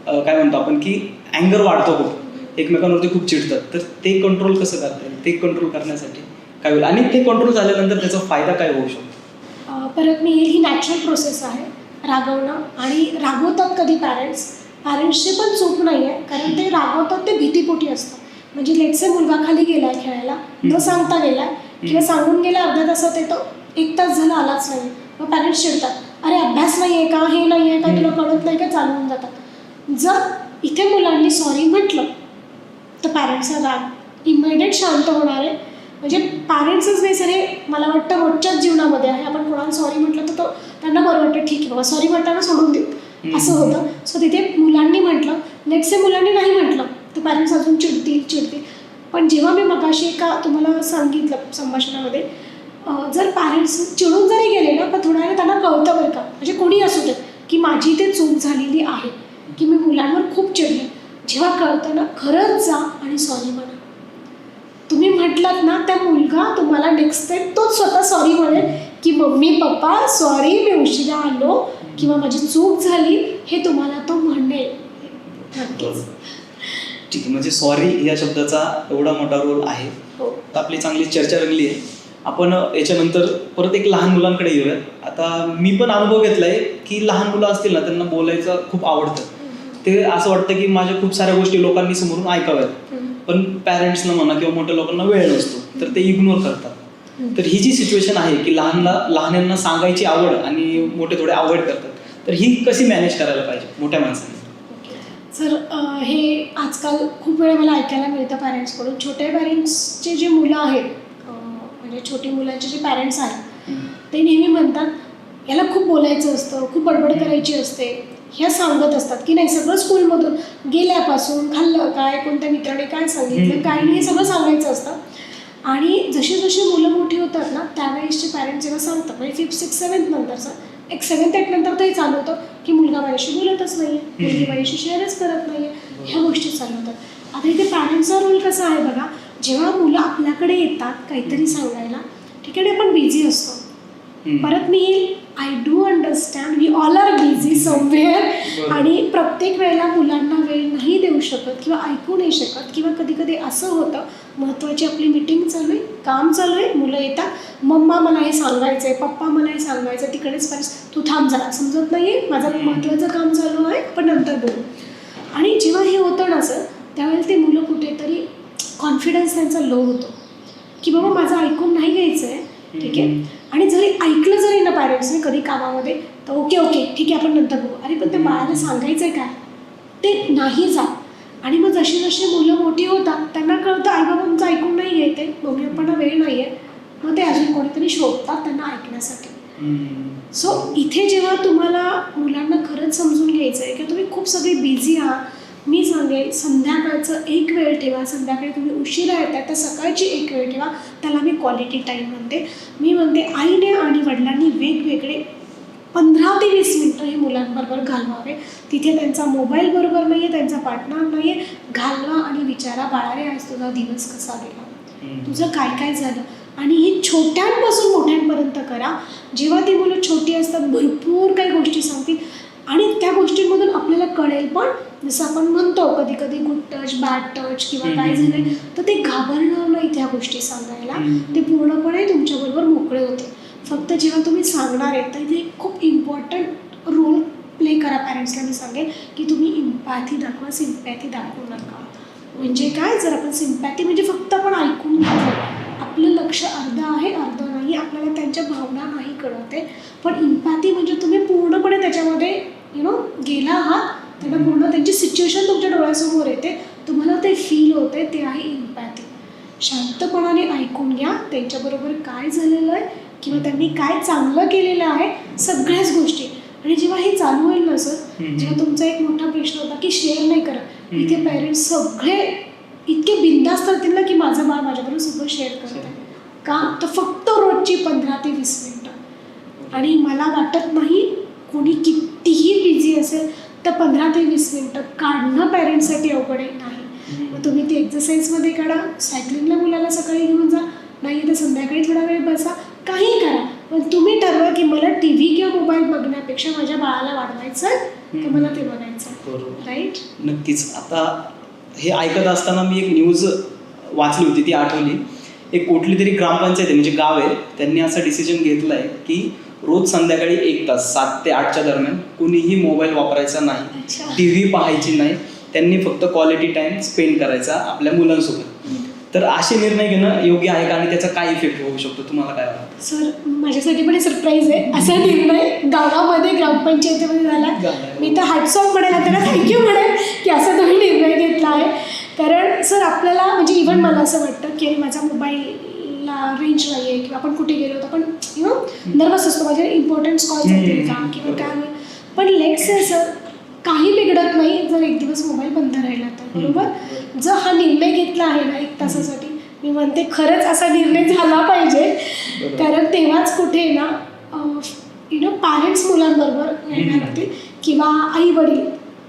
काय म्हणतो आपण की अँगर वाढतो खूप, एकमेकांवरती खूप चिडतात. तर ते कंट्रोल कसं करता येईल? ते कंट्रोल करण्यासाठी काय होईल आणि ते कंट्रोल झाल्यानंतर त्याचा फायदा काय होऊ शकतो? परत मी ही नॅचरल प्रोसेस आहे रागवणं. आणि रागवतात कधी पॅरेंट्सची पण चूक नाही आहे, कारण ते रागवतात ते भीतीपोटी असतं. म्हणजे लेट्सचे मुलगा खाली गेला आहे खेळायला, न सांगता गेला किंवा सांगून गेला अर्ध्या तासात येतो, 1 तास झाला आलाच नाही, मग पॅरेंट्स चिडतात, अरे अभ्यास नाही आहे का, हे नाही आहे का, तुला कळत नाही का, चालवून जातात. जर इथे मुलांनी सॉरी म्हटलं तर पॅरेंट्सचा राग इमिडिएट शांत होणार आहे. म्हणजे पॅरेंट्सच नाही सर, हे मला वाटतं रोजच्याच जीवनामध्ये आहे. आपण कोणाला सॉरी म्हटलं तर तो त्यांना बरं वाटतं, ठीक आहे बाबा सॉरी म्हटलं सोडून देऊ, असं होतं. सो तिथे मुलांनी म्हटलं, लेट्स से मुलांनी नाही म्हटलं तर पॅरेंट्स अजून चिडतील. पण जेव्हा मी मगाशी एका तुम्हाला सांगितलं संभाषणामध्ये, जर पॅरेंट्स चिडून जरी गेले ना तर थोड्या वेळा त्यांना कळतं बरं का, म्हणजे कोणी असू दे की माझी ते चूक झालेली आहे, की मी मुलांवर खूप चिडले. जेव्हा कळतं ना खरंच जा आणि सॉरी म्हणा. तुम्ही म्हटलात ना त्या मुलगा तुम्हाला नेक्स्ट टाइम तोच स्वतः सॉरी म्हणेल की मम्मी पप्पा सॉरी मी उशिरा आलो किंवा माझी चूक झाली, हे तुम्हाला तो म्हणेल. ठीक आहे, म्हणजे सॉरी या शब्दाचा एवढा मोठा रोल आहे. हो. आपली चांगली चर्चा रंगली आहे. आपण याच्यानंतर परत एक लहान मुलांकडे येऊयात. आता मी पण अनुभव घेतलाय की लहान मुलं असतील ना त्यांना बोलायचं खूप आवडतं. ते असं वाटतं की माझ्या खूप साऱ्या गोष्टी लोकांनी समोरून ऐकाव्यात, पण पॅरेंट्सना म्हणा किंवा मोठ्या लोकांना वेळ नसतो, तर ते इग्नोर करतात. तर ही जी सिच्युएशन आहे की लहानांना सांगायची आवड आणि मोठे थोडे अवॉइड करतात, तर ही कशी मॅनेज करायला पाहिजे मोठ्या माणसाने? सर हे आजकाल खूप वेळा मला ऐकायला मिळतं पॅरेंट्सकडून, छोट्या पॅरेंट्सचे जे मुलं आहेत म्हणजे छोटी मुलांचे जे पॅरेंट्स आहेत ते नेहमी म्हणतात याला खूप बोलायचं असतं, खूप बडबड करायची असते, ह्या सांगत असतात की नाही सगळं स्कूलमधून गेल्यापासून खाल्लं काय, कोणत्या मित्राने काय सांगितलं काय नाही, हे सगळं सांगायचं असतं. आणि जशी जशी मुलं मोठी होतात ना त्यावेळेसचे पॅरेंट्स जेव्हा सांगतात म्हणजे 5th 6th 7th नंतरचं 7th 8th नंतर तरी चालू होतं की मुलगा माझ्याशी बोलतच नाही आहे, मुलगी माझ्याशी शेअरच करत नाही आहे, ह्या गोष्टी चालू होतात. आता इथे पॅरेंट्सचा रोल कसा आहे बघा, जेव्हा मुलं आपल्याकडे येतात काहीतरी सांगायला, ठीक आहे आपण बिझी असतो, परत मी येईल, I do understand we all are busy somewhere, आणि प्रत्येक वेळेला मुलांना वेळ नाही देऊ शकत किंवा ऐकू नाही शकत, किंवा कधी कधी असं होतं महत्त्वाची आपली मीटिंग चालू आहे, काम चालू आहे, मुलं येतात, मम्मा मला हे सांगायचं आहे, पप्पा मला हे सांगायचं आहे, तिकडेच पाहिजे, तू थांब जरा समजत नाही आहे, माझं महत्त्वाचं काम चालू आहे, पण नंतर बोलू. आणि जेव्हा हे होतं ना सर त्यावेळेला ते मुलं कुठेतरी कॉन्फिडन्स त्यांचा लो होतो की बाबा माझं ऐकून नाही घ्यायचं आहे, ठीक आहे. आणि जरी ऐकलं जरी ना पॅरेंट्सने कधी कामामध्ये तर ओके ठीक आहे आपण नंतर बघू, अरे पण त्या बाळाला सांगायचं आहे काय, ते नाही जात. आणि मग जशी जशी मुलं मोठी होतात त्यांना कळतं आईबाबांचं ऐकून नाही घ्यायचे, मम्मी पप्पांना वेळ नाही आहे, मग ते अजून कोणीतरी शोधतात त्यांना ऐकण्यासाठी. सो इथे जेव्हा तुम्हाला मुलांना खरंच समजून घ्यायचं आहे की तुम्ही खूप सगळे बिझी आहात, मी सांगेल संध्याकाळचं एक वेळ ठेवा, संध्याकाळी तुम्ही उशिरा येतात तर सकाळची एक वेळ ठेवा, त्याला मी क्वालिटी टाईम म्हणते. मी म्हणते आईने आणि वडिलांनी वेगवेगळे 15 ते 20 मिनटं हे मुलांबरोबर घालवावे. तिथे त्यांचा मोबाईल बरोबर नाही आहे, त्यांचा पार्टनर नाही आहे, घालवा आणि विचारा बाळारे आज तुझा दिवस कसा गेला, तुझं काय काय झालं. आणि ही छोट्यांपासून मोठ्यांपर्यंत करा. जेव्हा ती मुलं छोटी असतात भरपूर काही गोष्टी सांगतील आणि त्या गोष्टींमधून आपल्याला कळेल, पण जसं आपण म्हणतो कधी कधी गुड टच बॅड टच किंवा काय झालं तर ते घाबरणार नाही त्या गोष्टी सांगायला, ते पूर्णपणे तुमच्याबरोबर मोकळे होते. फक्त जेव्हा तुम्ही सांगणार आहे तर इथे खूप इम्पॉर्टंट रोल प्ले करा पॅरेंट्सला. मी सांगेल की तुम्ही इम्पॅथी दाखवा, सिम्पॅथी दाखवू नका. म्हणजे काय, जर आपण सिम्पॅथी म्हणजे फक्त आपण ऐकून घेतो, आपलं लक्ष अर्ध आहे अर्ध नाही, आपल्याला त्यांच्या भावना नाही कळते, पण इम्पॅथी म्हणजे तुम्ही पूर्णपणे त्याच्यामध्ये गेला आहात, त्यांना पूर्ण त्यांची सिच्युएशन तुमच्या डोळ्यासमोर येते, तुम्हाला ते फील होते, ते आहे इम्पॅथी. शांतपणाने ऐकून घ्या त्यांच्याबरोबर काय झालेलं आहे किंवा त्यांनी काय चांगलं केलेलं आहे, सगळ्याच गोष्टी. आणि जेव्हा हे चालू होईल ना सर, जेव्हा तुमचा एक मोठा प्रश्न होता की शेअर नाही करा, इथे पेरेंट्स सगळे इतके बिंदास्त असतील ना की माझं बाळ माझ्याबरोबर सगळं शेअर करत आहे का, तर फक्त रोजची 15 ते 20 मिनटं. आणि मला वाटत नाही कोणी कितीही बिझी असेल तर 15 ते 20 मिनटं काढणं पॅरेंट्ससाठी अवघड नाही. मग तुम्ही ती एक्झरसाईजमध्ये काढा, सायकलिंगला मुलाला सकाळी घेऊन जा, नाही तर संध्याकाळी थोडा वेळ बसा, काही करा, पण तुम्ही ठरवा की मला टी व्ही किंवा मोबाईल बघण्यापेक्षा माझ्या बाळाला वाढवायचं तर मला ते बघायचं, राईट. नक्कीच. आता हे ऐकत असताना मी एक न्यूज वाचली होती, ती आठवली. एक कुठली तरी ग्रामपंचायत आहे म्हणजे गाव आहे, त्यांनी असा डिसिजन घेतला आहे की रोज संध्याकाळी 1 तास 7 ते 8च्या दरम्यान कुणीही मोबाईल वापरायचा नाही, टी व्ही पाहायची नाही, त्यांनी फक्त क्वालिटी टाईम स्पेंड करायचा आपल्या मुलांसोबत. तर असे निर्णय घेणं योग्य आहे का आणि त्याचा काय इफेक्ट होऊ शकतो, तुम्हाला काय वाटतं? सर माझ्यासाठी पण सरप्राईज आहे, असा निर्णय गावामध्ये ग्रामपंचायतीमध्ये झाला. मी तर हॅट्स ऑफ म्हणेल, त्यांना थँक्यू म्हणेल की असा तुम्ही निर्णय घेतला आहे. कारण सर आपल्याला म्हणजे इव्हन मला असं वाटतं की माझा मोबाईलला रेंज नाही आहे किंवा आपण कुठे गेलो तर आपण नर्वस असतो, माझे इम्पॉर्टंट कॉल्स येतील का किंवा काय होईल. पण लेट्स से सर काही बिघडत नाही जर एक दिवस मोबाईल बंद राहिला तर, बरोबर. जर हा निर्णय घेतला आहे ना 1 तासासाठी, मी म्हणते खरंच असा निर्णय झाला पाहिजे, कारण तेव्हाच कुठे ना पॅरेंट्स मुलांबरोबर येणार होते किंवा आई वडील.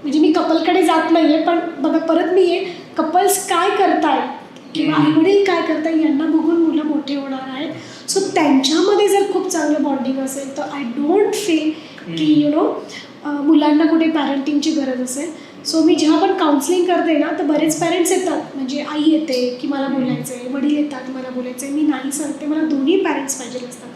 म्हणजे मी कपलकडे जात नाही आहे, पण बघा परत मी आहे कपल्स काय करतायत किंवा आई वडील काय करतायत यांना बघून मुलं मोठे होणार आहेत. सो त्यांच्यामध्ये जर खूप चांगलं बॉन्डिंग असेल तर आय डोंट फील की मुलांना कुठे पॅरेंटिंगची गरज असेल. सो मी जेव्हा पण काउन्सिलिंग करते ना तर बरेच पॅरेंट्स येतात, म्हणजे आई येते की मला बोलायचं आहे, वडील येतात मला बोलायचं आहे, मी नाही सांगते मला दोन्ही पॅरेंट्स पाहिजे असतात.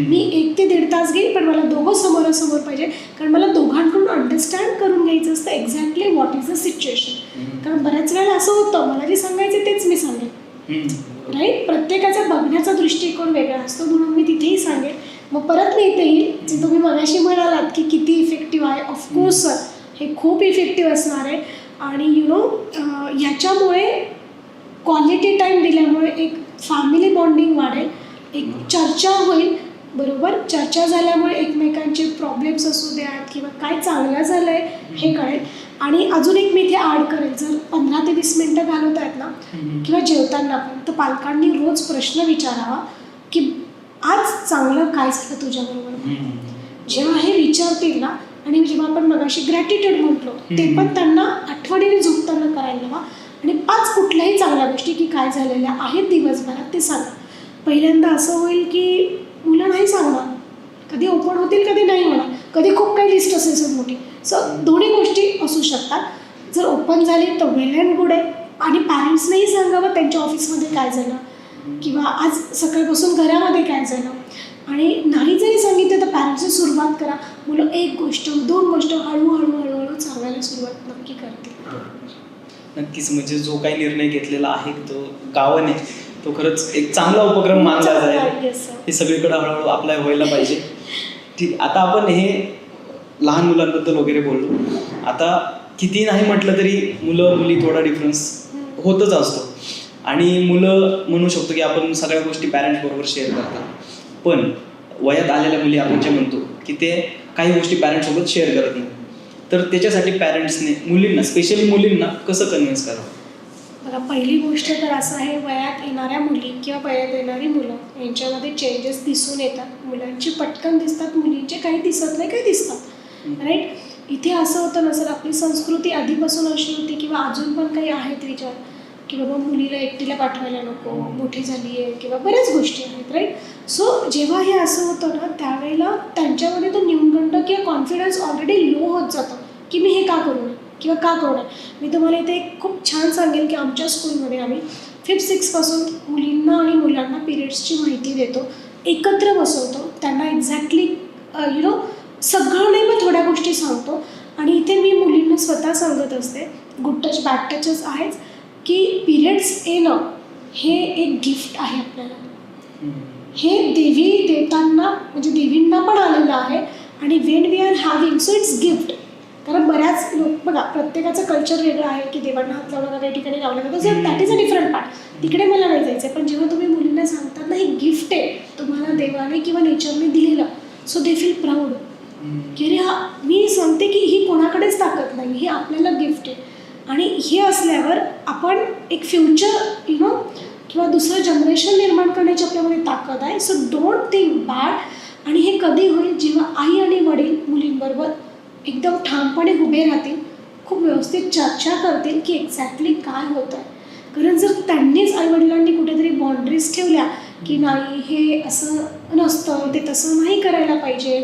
मी 1 ते 1.5 तास घेईन, पण मला दोघं समोरासमोर पाहिजे, कारण मला दोघांकडून अंडरस्टँड करून घ्यायचं असतं exactly what is the situation. कारण बऱ्याच वेळेला असं होतं मला जे सांगायचं तेच मी सांगेन, राईट. प्रत्येकाचा बघण्याचा दृष्टिकोन वेगळा असतो, म्हणून मी तिथेही सांगेन मग परत मी इथे येईल जे तुम्ही मगाशी म्हणालात की किती इफेक्टिव्ह आहे. ऑफकोर्स सर हे खूप इफेक्टिव्ह असणार आहे. आणि ह्याच्यामुळे क्वालिटी टाईम दिल्यामुळे एक फॅमिली बॉन्डिंग वाढेल, एक चर्चा होईल. बरोबर, चर्चा झाल्यामुळे एकमेकांचे प्रॉब्लेम्स असू द्यात किंवा काय चांगलं झालं आहे हे कळेल. आणि अजून एक मी इथे ॲड करेल, जर 15 ते 20 मिनटं घालवत आहेत ना किंवा जेवताना पण, तर पालकांनी रोज प्रश्न विचारावा की आज चांगलं काय झालं तुझ्याबरोबर. जेव्हा हे विचारतील ना, आणि जेव्हा आपण मगाशी ग्रॅटिट्यूड म्हटलो ते पण त्यांना आठवणीने झोपताना करायला हवा. आणि 5 कुठल्याही चांगल्या गोष्टी की काय झालेल्या आहेत दिवसभरात ते सांगा. पहिल्यांदा असं होईल की मुलं नाही सांगणार, कधी ओपन होतील कधी नाही होणार, कधी खूप काही लिस्ट असेल सर मोठी. सो दोन्ही गोष्टी असू शकतात. जर ओपन झाली तर वेल अँड गुड आहे. आणि पॅरेंट्सनेही सांगावं त्यांच्या ऑफिसमध्ये काय झालं किंवा आज सकाळपासून घरामध्ये काय झालं. आणि नाही जरी सांगितलं तर पॅरेंट्सची सुरुवात करा. मुलं 1 गोष्ट 2 गोष्ट हळूहळू हळूहळू सांगायला सुरुवात नक्की करतील. नक्कीच, म्हणजे जो काही निर्णय घेतलेला आहे तो गावाने, तो खरंच एक चांगला उपक्रम मानला जाईल. हे सगळीकडे हळूहळू अप्लाय व्हायला पाहिजे. ठीक, आता आपण हे लहान मुलांबद्दल वगैरे बोललो. आता किती नाही म्हटलं तरी मुलं मुली थोडा डिफरन्स होतच असतो. आणि मुलं म्हणू शकतो की आपण सगळ्या गोष्टी पॅरेंट्स बरोबर शेअर करतात, पण वयात आलेल्या मुली आपण जे म्हणतो की ते काही गोष्टी पॅरेंट्ससोबत शेअर करत नाही. तर त्याच्यासाठी पॅरेंट्सने मुलींना, स्पेशली मुलींना कसं कन्व्हिन्स करावं? बघा, पहिली गोष्ट तर असं आहे, वयात येणाऱ्या मुली किंवा वयात येणारी मुलं यांच्यामध्ये चेंजेस दिसून येतात. मुलांची पटकन दिसतात, मुलींचे काही दिसत नाही, काही दिसतात. राईट. इथे असं होतं ना सर, आपली संस्कृती आधीपासून अशी होती किंवा अजून पण काही आहेत विचार की बाबा मुलीला एकटीला पाठवायला नको, मोठी झाली आहे किंवा बऱ्याच गोष्टी आहेत. राईट. सो जेव्हा हे असं होतं ना त्यावेळेला त्यांच्यामध्ये तो न्यूनगंड किंवा कॉन्फिडन्स ऑलरेडी लो होत जातो की मी हे का करू नये किंवा का करू नये. मी तुम्हाला इथे एक खूप छान सांगेल की आमच्या स्कूलमध्ये आम्ही 5th 6th पासून मुलींना आणि मुलांना पिरियड्सची माहिती देतो, एकत्र बसवतो, त्यांना एक्झॅक्टली सगळं नाही पण थोड्या गोष्टी सांगतो. आणि इथे मी मुलींना स्वतः सांगत असते, गुड टच बॅड टचच आहेच, की पिरियड्स येणं हे एक गिफ्ट आहे आपल्याला. हे देवी देताना म्हणजे देवींना पण आलेलं आहे. आणि when we are having, so it's gift. कारण बऱ्याच लोक बघा, प्रत्येकाचं कल्चर वेगळं आहे की देवांना हात लावला काही ठिकाणी लावलं जातं, जर that is a different part, तिकडे मला नाही जायचं आहे. पण जेव्हा तुम्ही मुलींना सांगतात ना, हे गिफ्ट आहे तुम्हाला देवाने किंवा नेचरने दिलेलं, सो दे फील प्राऊड की अरे हा, मी सांगते की ही कोणाकडेच ताकद नाही, हे आपल्याला गिफ्ट आहे. आणि हे असल्यावर आपण एक फ्युचर किंवा दुसरं जनरेशन निर्माण करण्याची आपल्यामध्ये ताकद आहे. So don't think bad. आणि हे कधी होईल, जेव्हा आई आणि वडील मुलींबरोबर एकदम ठामपणे उभे राहतील, खूप व्यवस्थित चर्चा करतील की एक्झॅक्टली काय होतं आहे. कारण जर त्यांनीच आईवडिलांनी कुठेतरी बाउंड्रीज ठेवल्या की नाही हे असं नसतं, ते तसं नाही करायला पाहिजे,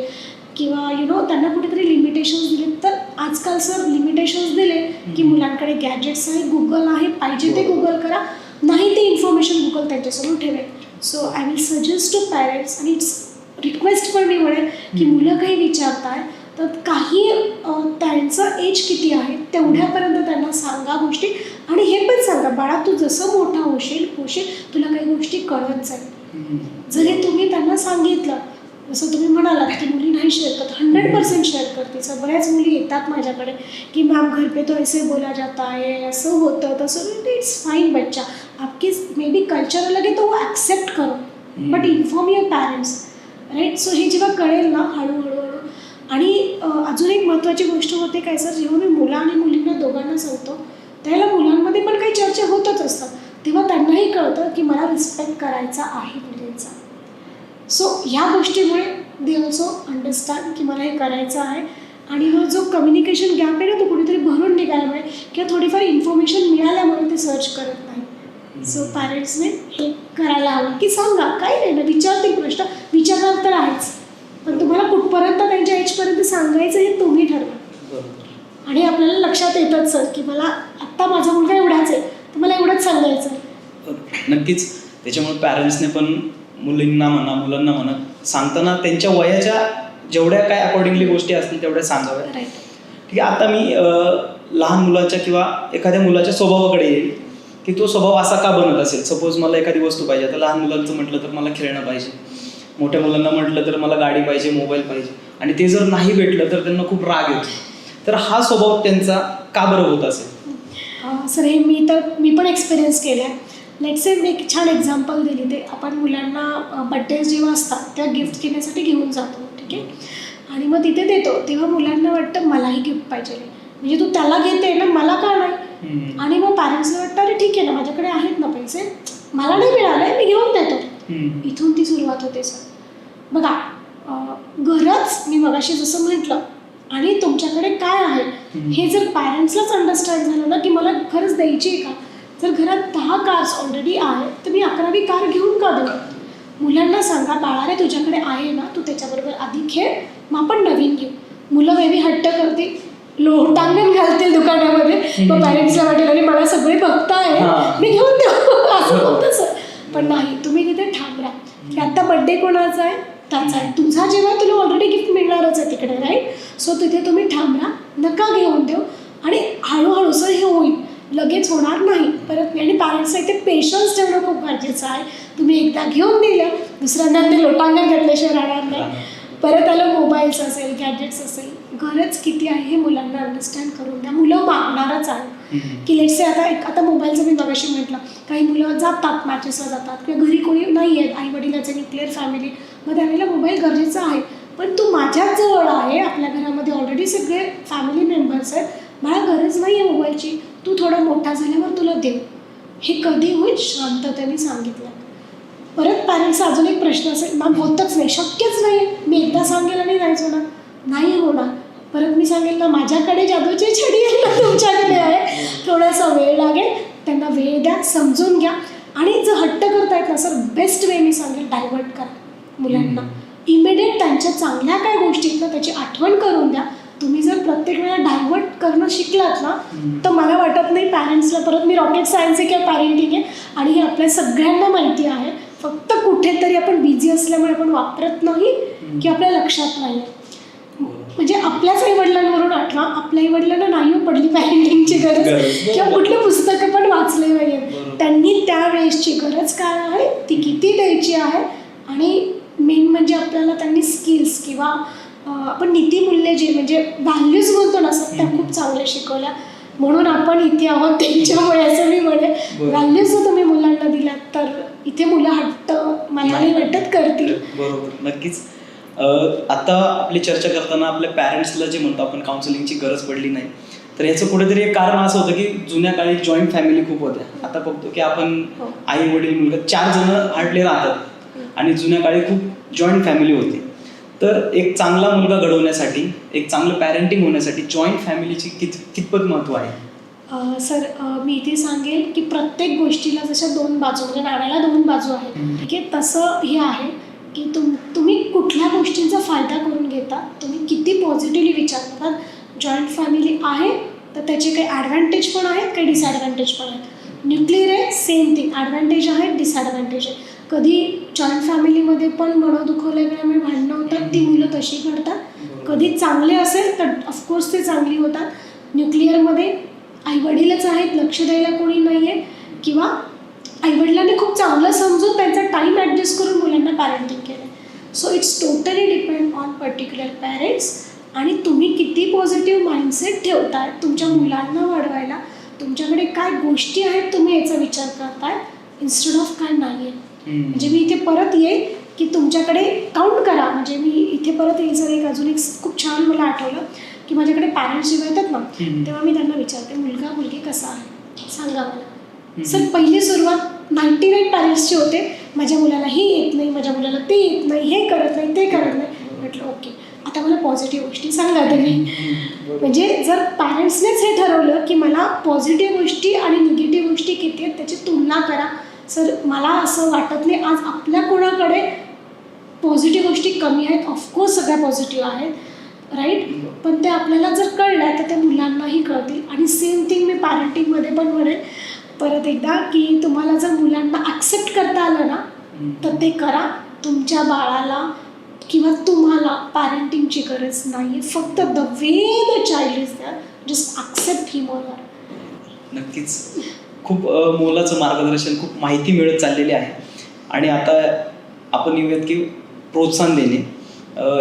किंवा त्यांना कुठेतरी लिमिटेशन्स दिले, तर आजकाल सर लिमिटेशन्स दिले की मुलांकडे गॅजेट्स आहे, गुगल आहे, पाहिजे ते गुगल करा, नाही ते इन्फॉर्मेशन गुगल त्यांच्यासमोर ठेवेल. So I will suggest to parents, आणि इट्स रिक्वेस्ट पण मी म्हणेल की मुलं काही विचारताय तर काही त्यांचं एज किती आहे तेवढ्यापर्यंत त्यांना सांगा गोष्टी. आणि हे पण सांगा, बाळा तू जसं मोठा होशील तुला काही गोष्टी कळत जाईल. जर हे तुम्ही त्यांना सांगितलं, जसं तुम्ही म्हणालात की मुली नाही शेअर करत, 100% शेअर करते. सर बऱ्याच मुली येतात माझ्याकडे की मॅम घर पे तो ऐसे बोला जाता है, असं होतं तसं. इट्स फाईन बच्चा, आपकी मे बी कल्चर अलग है तो वो ॲक्सेप्ट करो, but inform your parents. Right. So हे जेव्हा कळेल ना हळूहळू. आणि अजून एक महत्त्वाची गोष्ट होते काय सर, जेव्हा मी मुलं आणि मुलींना दोघांना सांगतो त्यावेळेला मुलांमध्ये पण काही चर्चा होतच असतात, तेव्हा त्यांनाही कळतं की मला रिस्पेक्ट करायचा आहे मुलींचा. सो ह्या गोष्टीमुळे दे ऑल्सो अंडरस्टँड की मला हे करायचं आहे. आणि मग जो कम्युनिकेशन गॅप आहे ना, तो कुठेतरी भरून निघायला मिळेल किंवा थोडीफार इन्फॉर्मेशन मिळाल्यामुळे ते सर्च करत नाही. सो पॅरेंट्सने हे करायला हवं की सांगा, काही नाही ना, विचारतील प्रश्न, विचारणार तर आहेच, पण तुम्हाला कुठपर्यंत त्यांच्या एजपर्यंत सांगायचं हे तुम्ही ठरवा. आणि आपल्याला लक्षात येतच सर की मला आत्ता माझा मुलगा एवढाच आहे तर मला एवढंच सांगायचं आहे. नक्कीच. त्याच्यामुळे पॅरेंट्सने पण मुलींना म्हणा मुलांना म्हणा सांगताना त्यांच्या वयाच्या जेवढ्या काय अकॉर्डिंगली गोष्टी असतील तेवढ्या सांगाव्या. राईट. ठीक आहे. आता मी लहान मुलाच्या किंवा एखाद्या मुलाच्या स्वभावाकडे येईल की तो स्वभाव असा का बनत असेल. सपोज मला एखादी वस्तू पाहिजे, आता लहान मुलांचं म्हटलं तर मला खेळणं पाहिजे, मोठ्या मुलांना म्हटलं तर मला गाडी पाहिजे, मोबाईल पाहिजे, आणि ते जर नाही भेटलं तर त्यांना खूप राग येतो. तर हा स्वभाव त्यांचा का बरं होत असेल? सर हे मी पण एक्सपिरियन्स केला आहे. लेट्स से मी एक छान एक्झाम्पल दिली. ते आपण मुलांना बड्डेज जेव्हा असतात तेव्हा गिफ्ट घेण्यासाठी घेऊन जातो, ठीक आहे, आणि मग तिथे देतो तेव्हा मुलांना वाटतं मलाही गिफ्ट पाहिजे, म्हणजे तू त्याला घेते ना, मला का नाही? आणि मग पॅरेंट्सला वाटतं अरे ठीक आहे ना, माझ्याकडे आहेत ना पैसे, मला नाही मिळालंय, मी घेऊन देतो. इथून ती सुरुवात होते सर. बघा, गरज मी मगाशी जसं म्हटलं आणि तुमच्याकडे काय आहे हे जर पॅरेंट्सलाच अंडरस्टँड झालं ना की मला खरंच द्यायची आहे का. जर घरात 10 कार्स ऑलरेडी आहेत तर मी 11वी कार घेऊन का देऊ? मुलांना सांगा, बाळा रे तुझ्याकडे आहे ना, तू त्याच्याबरोबर आधी खेळ, मग आपण नवीन घेऊ. मुलं बेबी हट्ट करतील, लोटांगण घालतील दुकानामध्ये, मग पॅरेंट्सला वाटेल अरे मला सगळे बघताय, मी घेऊन देऊ असं होतं सर. पण नाही, तुम्ही तिथे ठाम राहा की आता बड्डे कोणाचा आहे, त्याचा आहे, तुझा जेव्हा तुला ऑलरेडी गिफ्ट मिळणारच आहे तिकडे, राईट. सो तिथे तुम्ही ठाम राहा, नका घेऊन देऊ, आणि हळूहळू सर हे होईल, लगेच होणार नाही परत. आणि पॅरेंट्सला इथे पेशन्स ठेवणं खूप गरजेचं आहे. तुम्ही एकदा घेऊन दिलं, दुसऱ्यांदा ते लोटांगण घातल्याशिवाय राहणार नाही. परत आलं मोबाईल्स असेल, गॅजेट्स असेल, गरज किती आहे हे मुलांना अंडरस्टँड करून द्या. मुलं मागणारच आहे की लेट्स से आता मोबाईलचं मी मगाशी म्हटलं, काही मुलं जातात मॅचेसला जातात किंवा घरी कोणी नाही आहेत, आई वडिलांचं न्यूक्लिअर फॅमिली, मग त्यावेळेला मोबाईल गरजेचा आहे. पण तू माझ्याच जवळ आहे, आपल्या घरामध्ये ऑलरेडी सगळे फॅमिली मेंबर्स आहेत, मला गरज नाही आहे मोबाईलची, तू थोडा मोठा झाल्यावर तुला देऊ. हे कधी होईल? शांततेने सांगितलं. परत पॅरेंट्सचा अजून एक प्रश्न असेल, मॅम होतच नाही, शक्यच नाही, मी एकदा सांगेल आणि नाहीच होणार. नाही होणार. परत मी सांगेल ना माझ्याकडे जादूची छडी आहे ना तुमच्याकडे आहे, थोडासा वेळ लागेल, त्यांना वेळ द्या, समजून घ्या. आणि जर हट्ट करतायत ना सर, बेस्ट वे मी सांगेल डायव्हर्ट करा मुलांना. इमिडिएट त्यांच्या चांगल्या काय गोष्टी आहेत ना त्याची आठवण करून द्या. तुम्ही जर प्रत्येक वेळेला डायव्हर्ट करणं शिकलात ना तर मला वाटत नाही पॅरेंट्सला, परत मी रॉकेट सायन्स आहे किंवा पॅरेंटिंग आहे आणि हे आपल्या सगळ्यांना माहिती आहे, फक्त कुठेतरी आपण बिझी असल्यामुळे आपण वापरत नाही की आपल्या लक्षात नाही आहे. म्हणजे आपल्याच आईवडिलांवरून आठवा, आपल्या आईवडिलांना नाही पडली पॅरेंटिंगची गरज किंवा कुठली पुस्तकं पण वाचले नाही आहेत, त्यांनी त्यावेळेसची गरज काय आहे ती किती द्यायची आहे. आणि मेन म्हणजे आपल्याला त्यांनी स्किल्स किंवा आपण नीतिमूल्य जे म्हणजे व्हॅल्यूज बोलतो ना सर, त्या खूप चांगल्या शिकवल्या, म्हणून आपण इथे आहोत त्यांच्यामुळे असं मी म्हणेन. व्हॅल्यूज जर तुम्ही मुलांना दिलात तर इथे मुलं हट्ट मला नाही वाटत करतील. बरोबर, नक्कीच. आता आपली चर्चा करताना आपल्या पॅरेंट्सला जे म्हणतो आपण काउन्सिलिंगची गरज पडली नाही, तर याचं कुठेतरी एक कारण असं होतं की जुन्या काळी जॉईंट फॅमिली खूप होत्या. आता बघतो की आपण आई वडील मुलगा 4 जण हार्डली राहतात आणि जुन्या काळी खूप जॉईंट फॅमिली होती. तर एक चांगला मुलगा घडवण्यासाठी, एक चांगलं पॅरेंटिंग होण्यासाठी जॉईंट फॅमिलीची कितपत महत्त्व आहे? सर मी इथे सांगेल की प्रत्येक गोष्टीला जशा 2 बाजू, म्हणजे नाण्याला 2 बाजू आहेत, ठीक आहे, तसं हे आहे की तुम्ही कुठल्या गोष्टींचा फायदा करून घेता, तुम्ही किती पॉझिटिव्हली विचार करतात. जॉईंट फॅमिली आहे तर त्याचे काही ॲडव्हान्टेज पण आहेत, काही डिसॲडव्हान्टेज पण आहेत. न्यूक्लिअर आहे, सेम थिंग, ॲडव्हान्टेज आहे, डिसॲडव्हान्टेज आहे. कधी जॉईंट फॅमिलीमध्ये पण मनं दुखवल्यामुळे भांडणं होतात, ती मुलं तशी करतात. कधी चांगले असेल तर ऑफकोर्स ते चांगली होतात. न्यूक्लिअरमध्ये आईवडीलच आहेत, लक्ष द्यायला कोणी नाही आहे, किंवा आईवडिलांनी खूप चांगलं समजून त्यांचा टाईम ॲडजस्ट करून मुलांना पॅरेंटिंग केलं. So it's totally depend on particular parents. आणि तुम्ही किती पॉझिटिव्ह माइंडसेट ठेवताय तुमच्या मुलांना वाढवायला, तुमच्याकडे काय गोष्टी आहेत तुम्ही याचा विचार करताय इन्स्टेड ऑफ काय नाही आहे. म्हणजे मी इथे परत येईल की तुमच्याकडे काउंट करा. म्हणजे मी इथे परत येईल सर, एक अजून एक खूप छान मला आठवलं की माझ्याकडे पॅरेंट्स जेव्हा येतात ना तेव्हा मी त्यांना विचारते मुलगा मुलगी कसा आहे सांगा मला. सर पहिली सुरुवात 99 पॅरेंट्सची होते, माझ्या मुलाला हे येत नाही, माझ्या मुलाला ते येत नाही, हे करत नाही, ते करत नाही. म्हटलं ओके, आता मला पॉझिटिव्ह गोष्टी सांगा तुम्ही. म्हणजे जर पॅरेंट्सनेच हे ठरवलं की मला पॉझिटिव्ह गोष्टी आणि निगेटिव्ह गोष्टी किती आहेत त्याची तुलना करा. सर मला असं वाटत नाही आज आपल्या कोणाकडे पॉझिटिव्ह गोष्टी कमी आहेत. ऑफकोर्स सगळ्या पॉझिटिव्ह आहेत, राईट, पण ते आपल्याला जर कळल्या तर त्या मुलांनाही कळतील. आणि सेम थिंग मी पॅरेंटिंगमध्ये पण म्हणेन परत एकदा की तुम्हाला जर मुलांना ॲक्सेप्ट करता आलं ना तर ते करा. तुमच्या बाळाला किंवा तुम्हाला पॅरेंटिंगची गरज नाही आहे, फक्त the way the child is there, just accept him or her. नक्कीच खूप मोलाचं मार्गदर्शन, खूप माहिती मिळत चाललेली आहे. आणि आता आपण येऊयात की प्रोत्साहन देणे.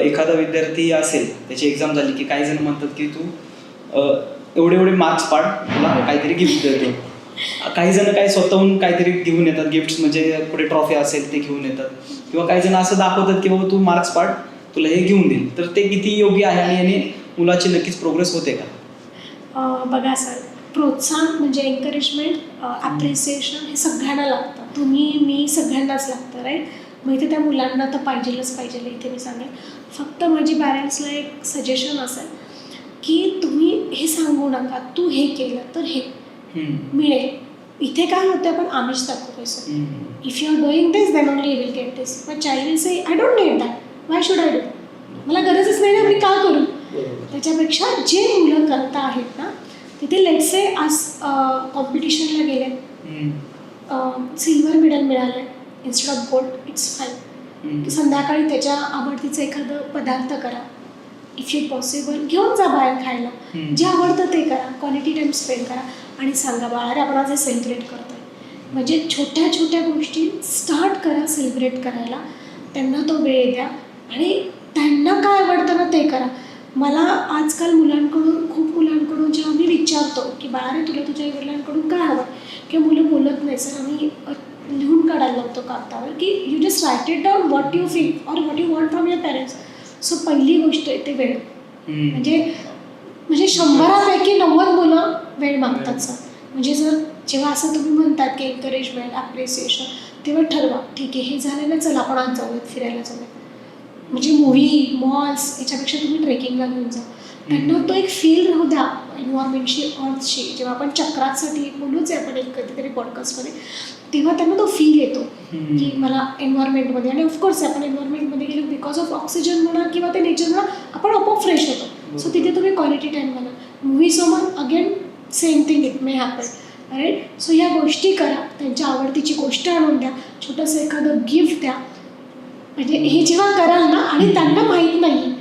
एखादा विद्यार्थी असेल, त्याची एक्झाम झाली की काही जण म्हणतात की तू एवढे एवढे मार्क्स पाड, तुला काहीतरी गिफ्ट देतो. काही जण काही स्वतःहून काहीतरी घेऊन येतात गिफ्ट्स, म्हणजे पुढे ट्रॉफी असेल ते घेऊन येतात, किंवा काही जण असं दाखवतात की बाबा तू मार्क्स पाड, तुला हे घेऊन देईल. तर ते किती योग्य आहे आणि याने मुलाची नक्कीच प्रोग्रेस होते का? बघा सर, प्रोत्साहन म्हणजे एन्करेजमेंट, ॲप्रिसिएशन हे सगळ्यांना लागतं. तुम्ही, मी, सगळ्यांनाच लागतं, राईट. मग इथे त्या मुलांना तर पाहिजेलच पाहिजे, इथे मी सांगेन. फक्त माझी पॅरेंट्सला एक सजेशन असेल की तुम्ही हे सांगू नका तू हे केलं तर हे मिळेल. इथे काय होतं, आपण आमिष दाखवतोय sir. If you are doing this then only you will get this. But child will say I don't need that, why should I do, मला गरजच नाही ना, मी का करू. त्याच्यापेक्षा जे मुलं करता आहेत ना, तिथे लेट्स से आज कॉम्पिटिशनला गेले, सिल्वर मेडल मिळालं instead of gold, it's fine. संध्याकाळी त्याच्या आवडतीचं एखादं पदार्थ करा, इफ यू पॉसिबल घेऊन जा बाहेर खायला, जे आवडतं ते करा, क्वालिटी टाईम स्पेंड करा आणि सांगा बाळा रे आपण आज हे सेलिब्रेट करतोय. म्हणजे छोट्या छोट्या गोष्टी स्टार्ट करा सेलिब्रेट करायला, त्यांना तो वेळ द्या आणि त्यांना काय आवडतं ना ते करा. मला आजकाल मुलांकडून, खूप मुलांकडून जेव्हा मी विचारतो की बाळा रे तुला तुझ्या आईवडिलांकडून काय हवं, किंवा मुलं बोलत नाही सर, आम्ही लिहून काढायला लागतो कागदावर की you just write it down what you feel or what you want from your parents. So पहिली गोष्ट आहे ते वेळ. म्हणजे 100पैकी 90 मुलं वेळ मागतात सर. म्हणजे जर जेव्हा असं तुम्ही म्हणतात की एन्करेजमेंट, ॲप्रिसिएशन, तेव्हा ठरवा ठीक आहे हे झालं ना, चला आपण आज जाऊयात फिरायला जाऊयात. म्हणजे मूव्ही, मॉल्स याच्यापेक्षा तुम्ही ट्रेकिंगला घेऊन जा. त्यांना तो एक फील राहू द्या एन्व्हायरमेंटशी, अर्थशी. जेव्हा आपण चक्रासाठी बोलूच आहे आपण एक कधीतरी पॉडकास्टमध्ये, तेव्हा त्यांना तो फील येतो की मला एन्व्हायरमेंटमध्ये, आणि ऑफकोर्स आपण एन्व्हायरमेंटमध्ये गेलो बिकॉज ऑफ ऑक्सिजन म्हणा किंवा ते नेचर म्हणा, आपण आपोआप फ्रेश होतो. सो तिथे तुम्ही क्वालिटी टाईम घाला. मूव्हीसमोर again same thing it may happen, right. So या गोष्टी करा, त्यांच्या आवडतीची गोष्ट आणून द्या, छोटंसं एखादं गिफ्ट द्या. म्हणजे हे जेव्हा कराल ना आणि त्यांना माहीत नाही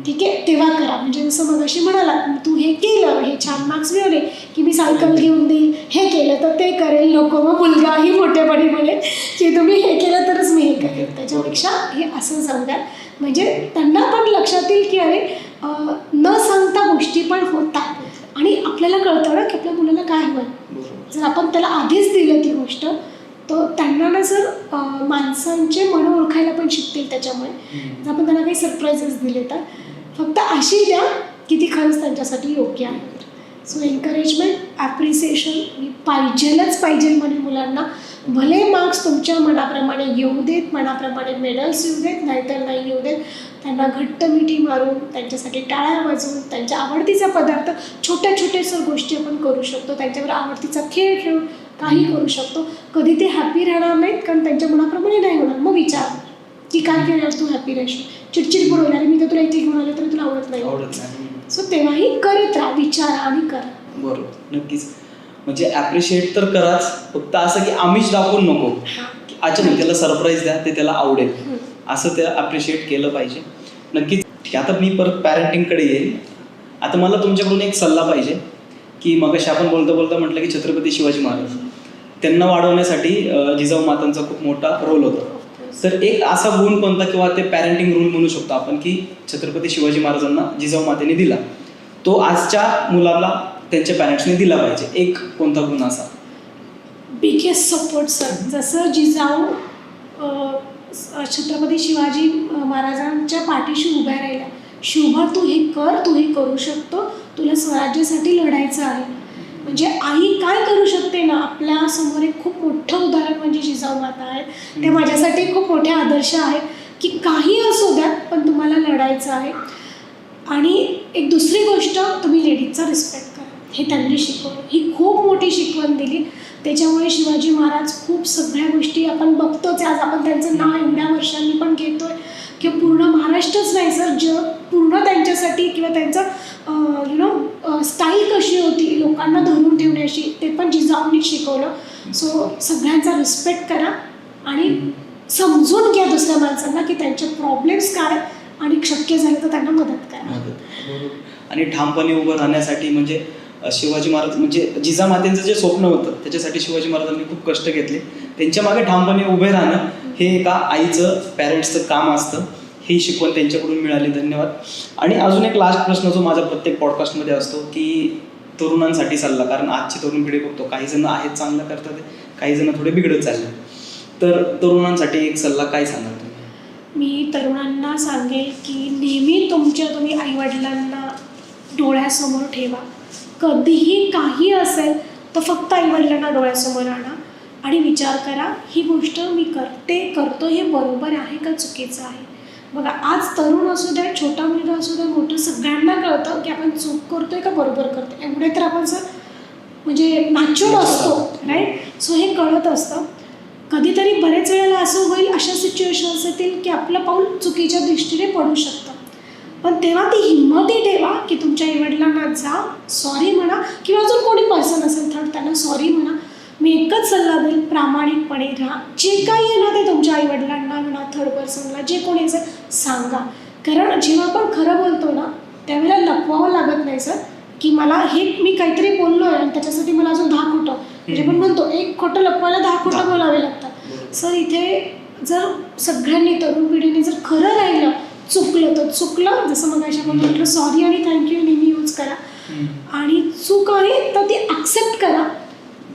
ठीक आहे तेव्हा करा. म्हणजे जसं मगाशी म्हणाला तू हे केलं, हे छान मार्क्स मिळवले की मी सायकल घेऊन देईल, हे केलं तर ते करेल, नको मग मुलगाही मोठेपणी म्हणेल की तुम्ही हे केलं तरच मी हे करेल. त्याच्यापेक्षा हे असं जाऊ द्या, म्हणजे त्यांना पण लक्षात येईल की अरे न सांगता गोष्टी पण होतात आणि आपल्याला कळतं ना की आपल्या मुलाला काय हवं. जर आपण त्याला आधीच दिलं ती गोष्ट तर त्यांना ना सर माणसांचे मन ओळखायला पण शिकतील. त्याच्यामुळे जर आपण त्यांना काही सरप्राईजेस दिले तर फक्त अशी द्या की ती खरंच त्यांच्यासाठी योग्य आहे. सो एन्करेजमेंट, ॲप्रिसिएशन पाहिजेलच पाहिजे म्हणे मुलांना. भले मार्क्स तुमच्या मनाप्रमाणे येऊ देत, मनाप्रमाणे मेडल्स येऊ देत, नाहीतर नाही येऊ देत, त्यांना घट्ट मिठी मारून, त्यांच्यासाठी टाळ्या वाजवून, त्यांच्या आवडतीचा पदार्थ, छोट्या छोट्या सर गोष्टी आपण करू शकतो. त्यांच्यावर आवडतीचा खेळ खेळून काही करू शकतो. कधी ते हॅपी राहणार नाहीत कारण त्यांच्या मनाप्रमाणे नाही होणार. मग विचार की काय केल्यावर तू हॅपी राहशील, चिडचिड पण होणार, मी तर तुला इथे घेऊन आले तरी तुला आवडत नाही. सो तेव्हाही करत राहा, विचारा आणि करा. बरोबर, नक्कीच. म्हणजे ॲप्रिशिएट तर कराच, फक्त असं की आमिष दाखवून नको, अचानक त्याला सरप्राईज द्या, ते त्याला आवडेल असं ते ॲप्रिशिएट केलं पाहिजे. नक्कीच. ठीक आहे, आता मी परत पॅरेंटिंगकडे येईल. आता मला तुमच्याकडून एक सल्ला पाहिजे की मगाशी आपण बोलता बोलता म्हटलं की छत्रपती शिवाजी महाराज, त्यांना वाढवण्यासाठी जिजाऊ मातांचा खूप मोठा रोल होता. तर एक असा गुण कोणता किंवा ते पॅरेंटिंग रूल म्हणू शकतो आपण की छत्रपती शिवाजी महाराजांना जिजाऊ मातेने दिला, तो आजच्या मुलाला त्यांच्या पॅरेंट्सने दिला पाहिजे, एक कोणता गुण असा? Biggest support sir. जसं जिजाऊ छत्रपती शिवाजी महाराजांच्या पाठीशी उभ्या राहिल्या, शुभा तू हे कर, तू हे करू शकतो, तुला स्वराज्यासाठी लढायचं आहे. म्हणजे आई काय करू शकते ना, आपल्या समोर एक खूप मोठं उदाहरण म्हणजे जिजाऊ माता आहेत. ते माझ्यासाठी खूप मोठे आदर्श आहेत की काही असू द्या पण तुम्हाला लढायचं आहे. आणि एक दुसरी गोष्ट, तुम्ही लेडीजचा रिस्पेक्ट करा, हे त्यांनी शिकवलं. ही खूप मोठी शिकवण दिली. त्याच्यामुळे शिवाजी महाराज खूप सगळ्या गोष्टी आपण बघतोच. आज आपण त्यांचं नाव एवढ्या वर्षांनी पण घेतोय किंवा पूर्ण महाराष्ट्रच नाही सर, जग पूर्ण त्यांच्यासाठी किंवा त्यांचं स्टाईल कशी होती लोकांना धरून ठेवण्याची, ते पण जिजाऊंनी शिकवलं. सो सगळ्यांचा रिस्पेक्ट करा आणि समजून घ्या दुसऱ्या माणसांना की त्यांचे प्रॉब्लेम्स काय आणि शक्य झालं तर त्यांना मदत करा. आणि ठामपणे उभं राहण्यासाठी म्हणजे शिवाजी महाराज म्हणजे जिजामातेंचं जे स्वप्न होतं त्याच्यासाठी शिवाजी महाराजांनी खूप कष्ट घेतले. त्यांच्या मागे ठामपणे उभे राहणं हे एका आईचं पॅरेंट्सचं काम असतं. ही शिकवण त्यांच्याकडून मिळाली. धन्यवाद. आणि अजून एक लास्ट प्रश्न जो माझा प्रत्येक पॉडकास्टमध्ये असतो की तरुणांसाठी सल्ला, कारण आजची तरुण पिढी बघतो काही जण आहेत चांगलं करतात, काही जण थोडे बिघडत चालले, तर तरुणांसाठी एक सल्ला काय सांगाल तुम्ही? मी तरुणांना सांगेल की नेहमी तुम्ही आईवडिलांना डोळ्यासमोर ठेवा. कधीही काही असेल तर फक्त आईवडिलांना डोळ्यासमोर आणा आणि विचार करा, ही गोष्ट मी करतो हे बरोबर आहे का चुकीचं आहे. बघा, आज तरुण असू द्या, छोटा मुलगा असू द्या, मोठं, सगळ्यांना कळतं की आपण चूक करतोय का बरोबर करतोय. एवढे तर आपण म्हणजे मॅच्युअर असतो, राईट. सो हे कळत असतं. कधीतरी बरेच वेळेला असं होईल, अशा सिच्युएशन्स येतील की आपलं पाऊल चुकीच्या दृष्टीने पडू शकतं. पण तेव्हा ती हिंमतही ठेवा की तुमच्या आईवडिलांना जा, सॉरी म्हणा, किंवा अजून कोणी पर्सन असेल थर्ड त्यांना सॉरी म्हणा. मी एकच सल्ला देईल, प्रामाणिकपणे राहा. जे काही आहे ना ते तुमच्या आईवडिलांना म्हणा, थर्ड पर्सनला, जे कोणी असेल सांगा. कारण जेव्हा आपण खरं बोलतो ना त्यावेळेला लपवावं लागत नाही सर, की मला हे मी काहीतरी बोललो आहे आणि त्याच्यासाठी मला अजून 10 खोटं, म्हणजे आपण म्हणतो एक खोटं लपवायला 10 खोटं बोलावे लागतात. सर इथे जर सगळ्यांनी, तरुण पिढीने जर खरं राहिलं, चुकलं तर चुकलं, जसं मग अशा आपण म्हटलं, सॉरी आणि थँक्यू नेहमी यूज करा. आणि चूक आहे तर ती ॲक्सेप्ट करा.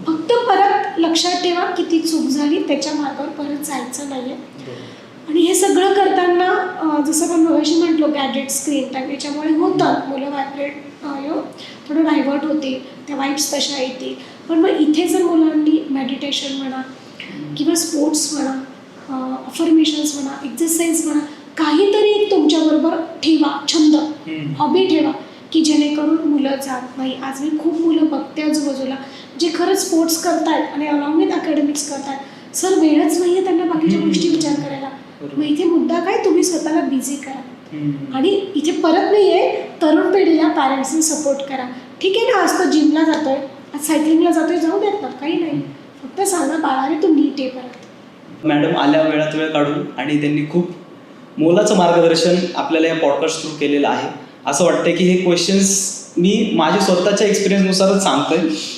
फक्त परत लक्षात ठेवा की ती चूक झाली, त्याच्या मार्गावर परत जायचं नाही आहे. आणि हे सगळं करताना जसं आपण मगाशी म्हटलो गॅजेट, स्क्रीन टाईम याच्यामुळे होतात, मुलं व्हायब्रेट थोडं डायव्हर्ट होते, त्या वाईब्स तशा येतील. पण मग इथे जर मुलांनी मेडिटेशन म्हणा किंवा स्पोर्ट्स म्हणा, अफर्मेशन्स म्हणा, एक्झरसाईज म्हणा, काहीतरी एक तुमच्याबरोबर ठेवा, छंद, हॉबी ठेवा, की जेणेकरून मुलं जात नाही. आज मी खूप मुलं बघते आजूबाजूला जे खरंच स्पोर्ट्स करतायत आणि अलॉंग विथ अकॅडमिक्स करतायत. सर वेळच नाही आहे त्यांना बाकीच्या गोष्टी विचार करायला. मग इथे मुद्दा काय, तुम्ही स्वतःला बिझी करा. आणि इथे परत नाही आहे, तरुण पिढीला पॅरेंट्सनी सपोर्ट करा. ठीक आहे ना, आज तो जिमला जातोय, आज सायकलिंगला जातोय, जाऊ देत ना, काही नाही. फक्त सांगा बाळाने तू नीट आहे परत. मॅडम आल्या वेळात वेळ काढून आणि त्यांनी खूप मोलाचं मार्गदर्शन आपल्याला या पॉडकास्ट थ्रू केलेलं आहे. असं वाटतं की हे क्वेश्चन्स मी माझ्या स्वतःच्या एक्सपिरियन्सनुसारच सांगतोय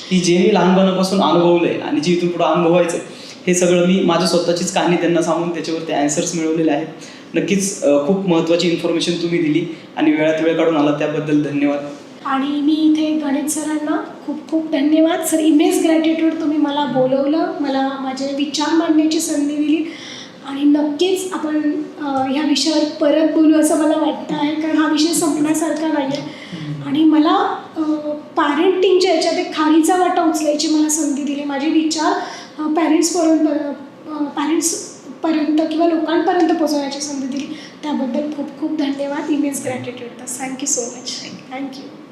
की जे मी लहानपणापासून अनुभवलं आहे आणि जे इथून पुढं अनुभवायचं हे सगळं मी माझ्या स्वतःचीच कहाणी त्यांना सांगून त्याच्यावरती ॲन्सर्स मिळवलेले आहेत. नक्कीच खूप महत्त्वाची इन्फॉर्मेशन तुम्ही दिली आणि वेळात वेळ काढून आला त्याबद्दल धन्यवाद. आणि मी इथे गणेश सरांना खूप खूप धन्यवाद सर. इमेज ग्रॅटिट्यूड, तुम्ही मला बोलवलं, मला माझे विचार मांडण्याची संधी दिली. आणि नक्कीच आपण ह्या विषयावर परत बोलू असं मला वाटतं आहे, कारण हा विषय संपण्यासारखा नाही आहे. आणि मला पॅरेंटिंगच्या याच्यात एक खारीचा वाटा उचलायची मला संधी दिली. माझे विचार पॅरेंट्सपर्यंत किंवा लोकांपर्यंत पोहोचवण्याची संधी दिली, त्याबद्दल खूप खूप धन्यवाद. Image gratitude. Thank you so much. Thank you.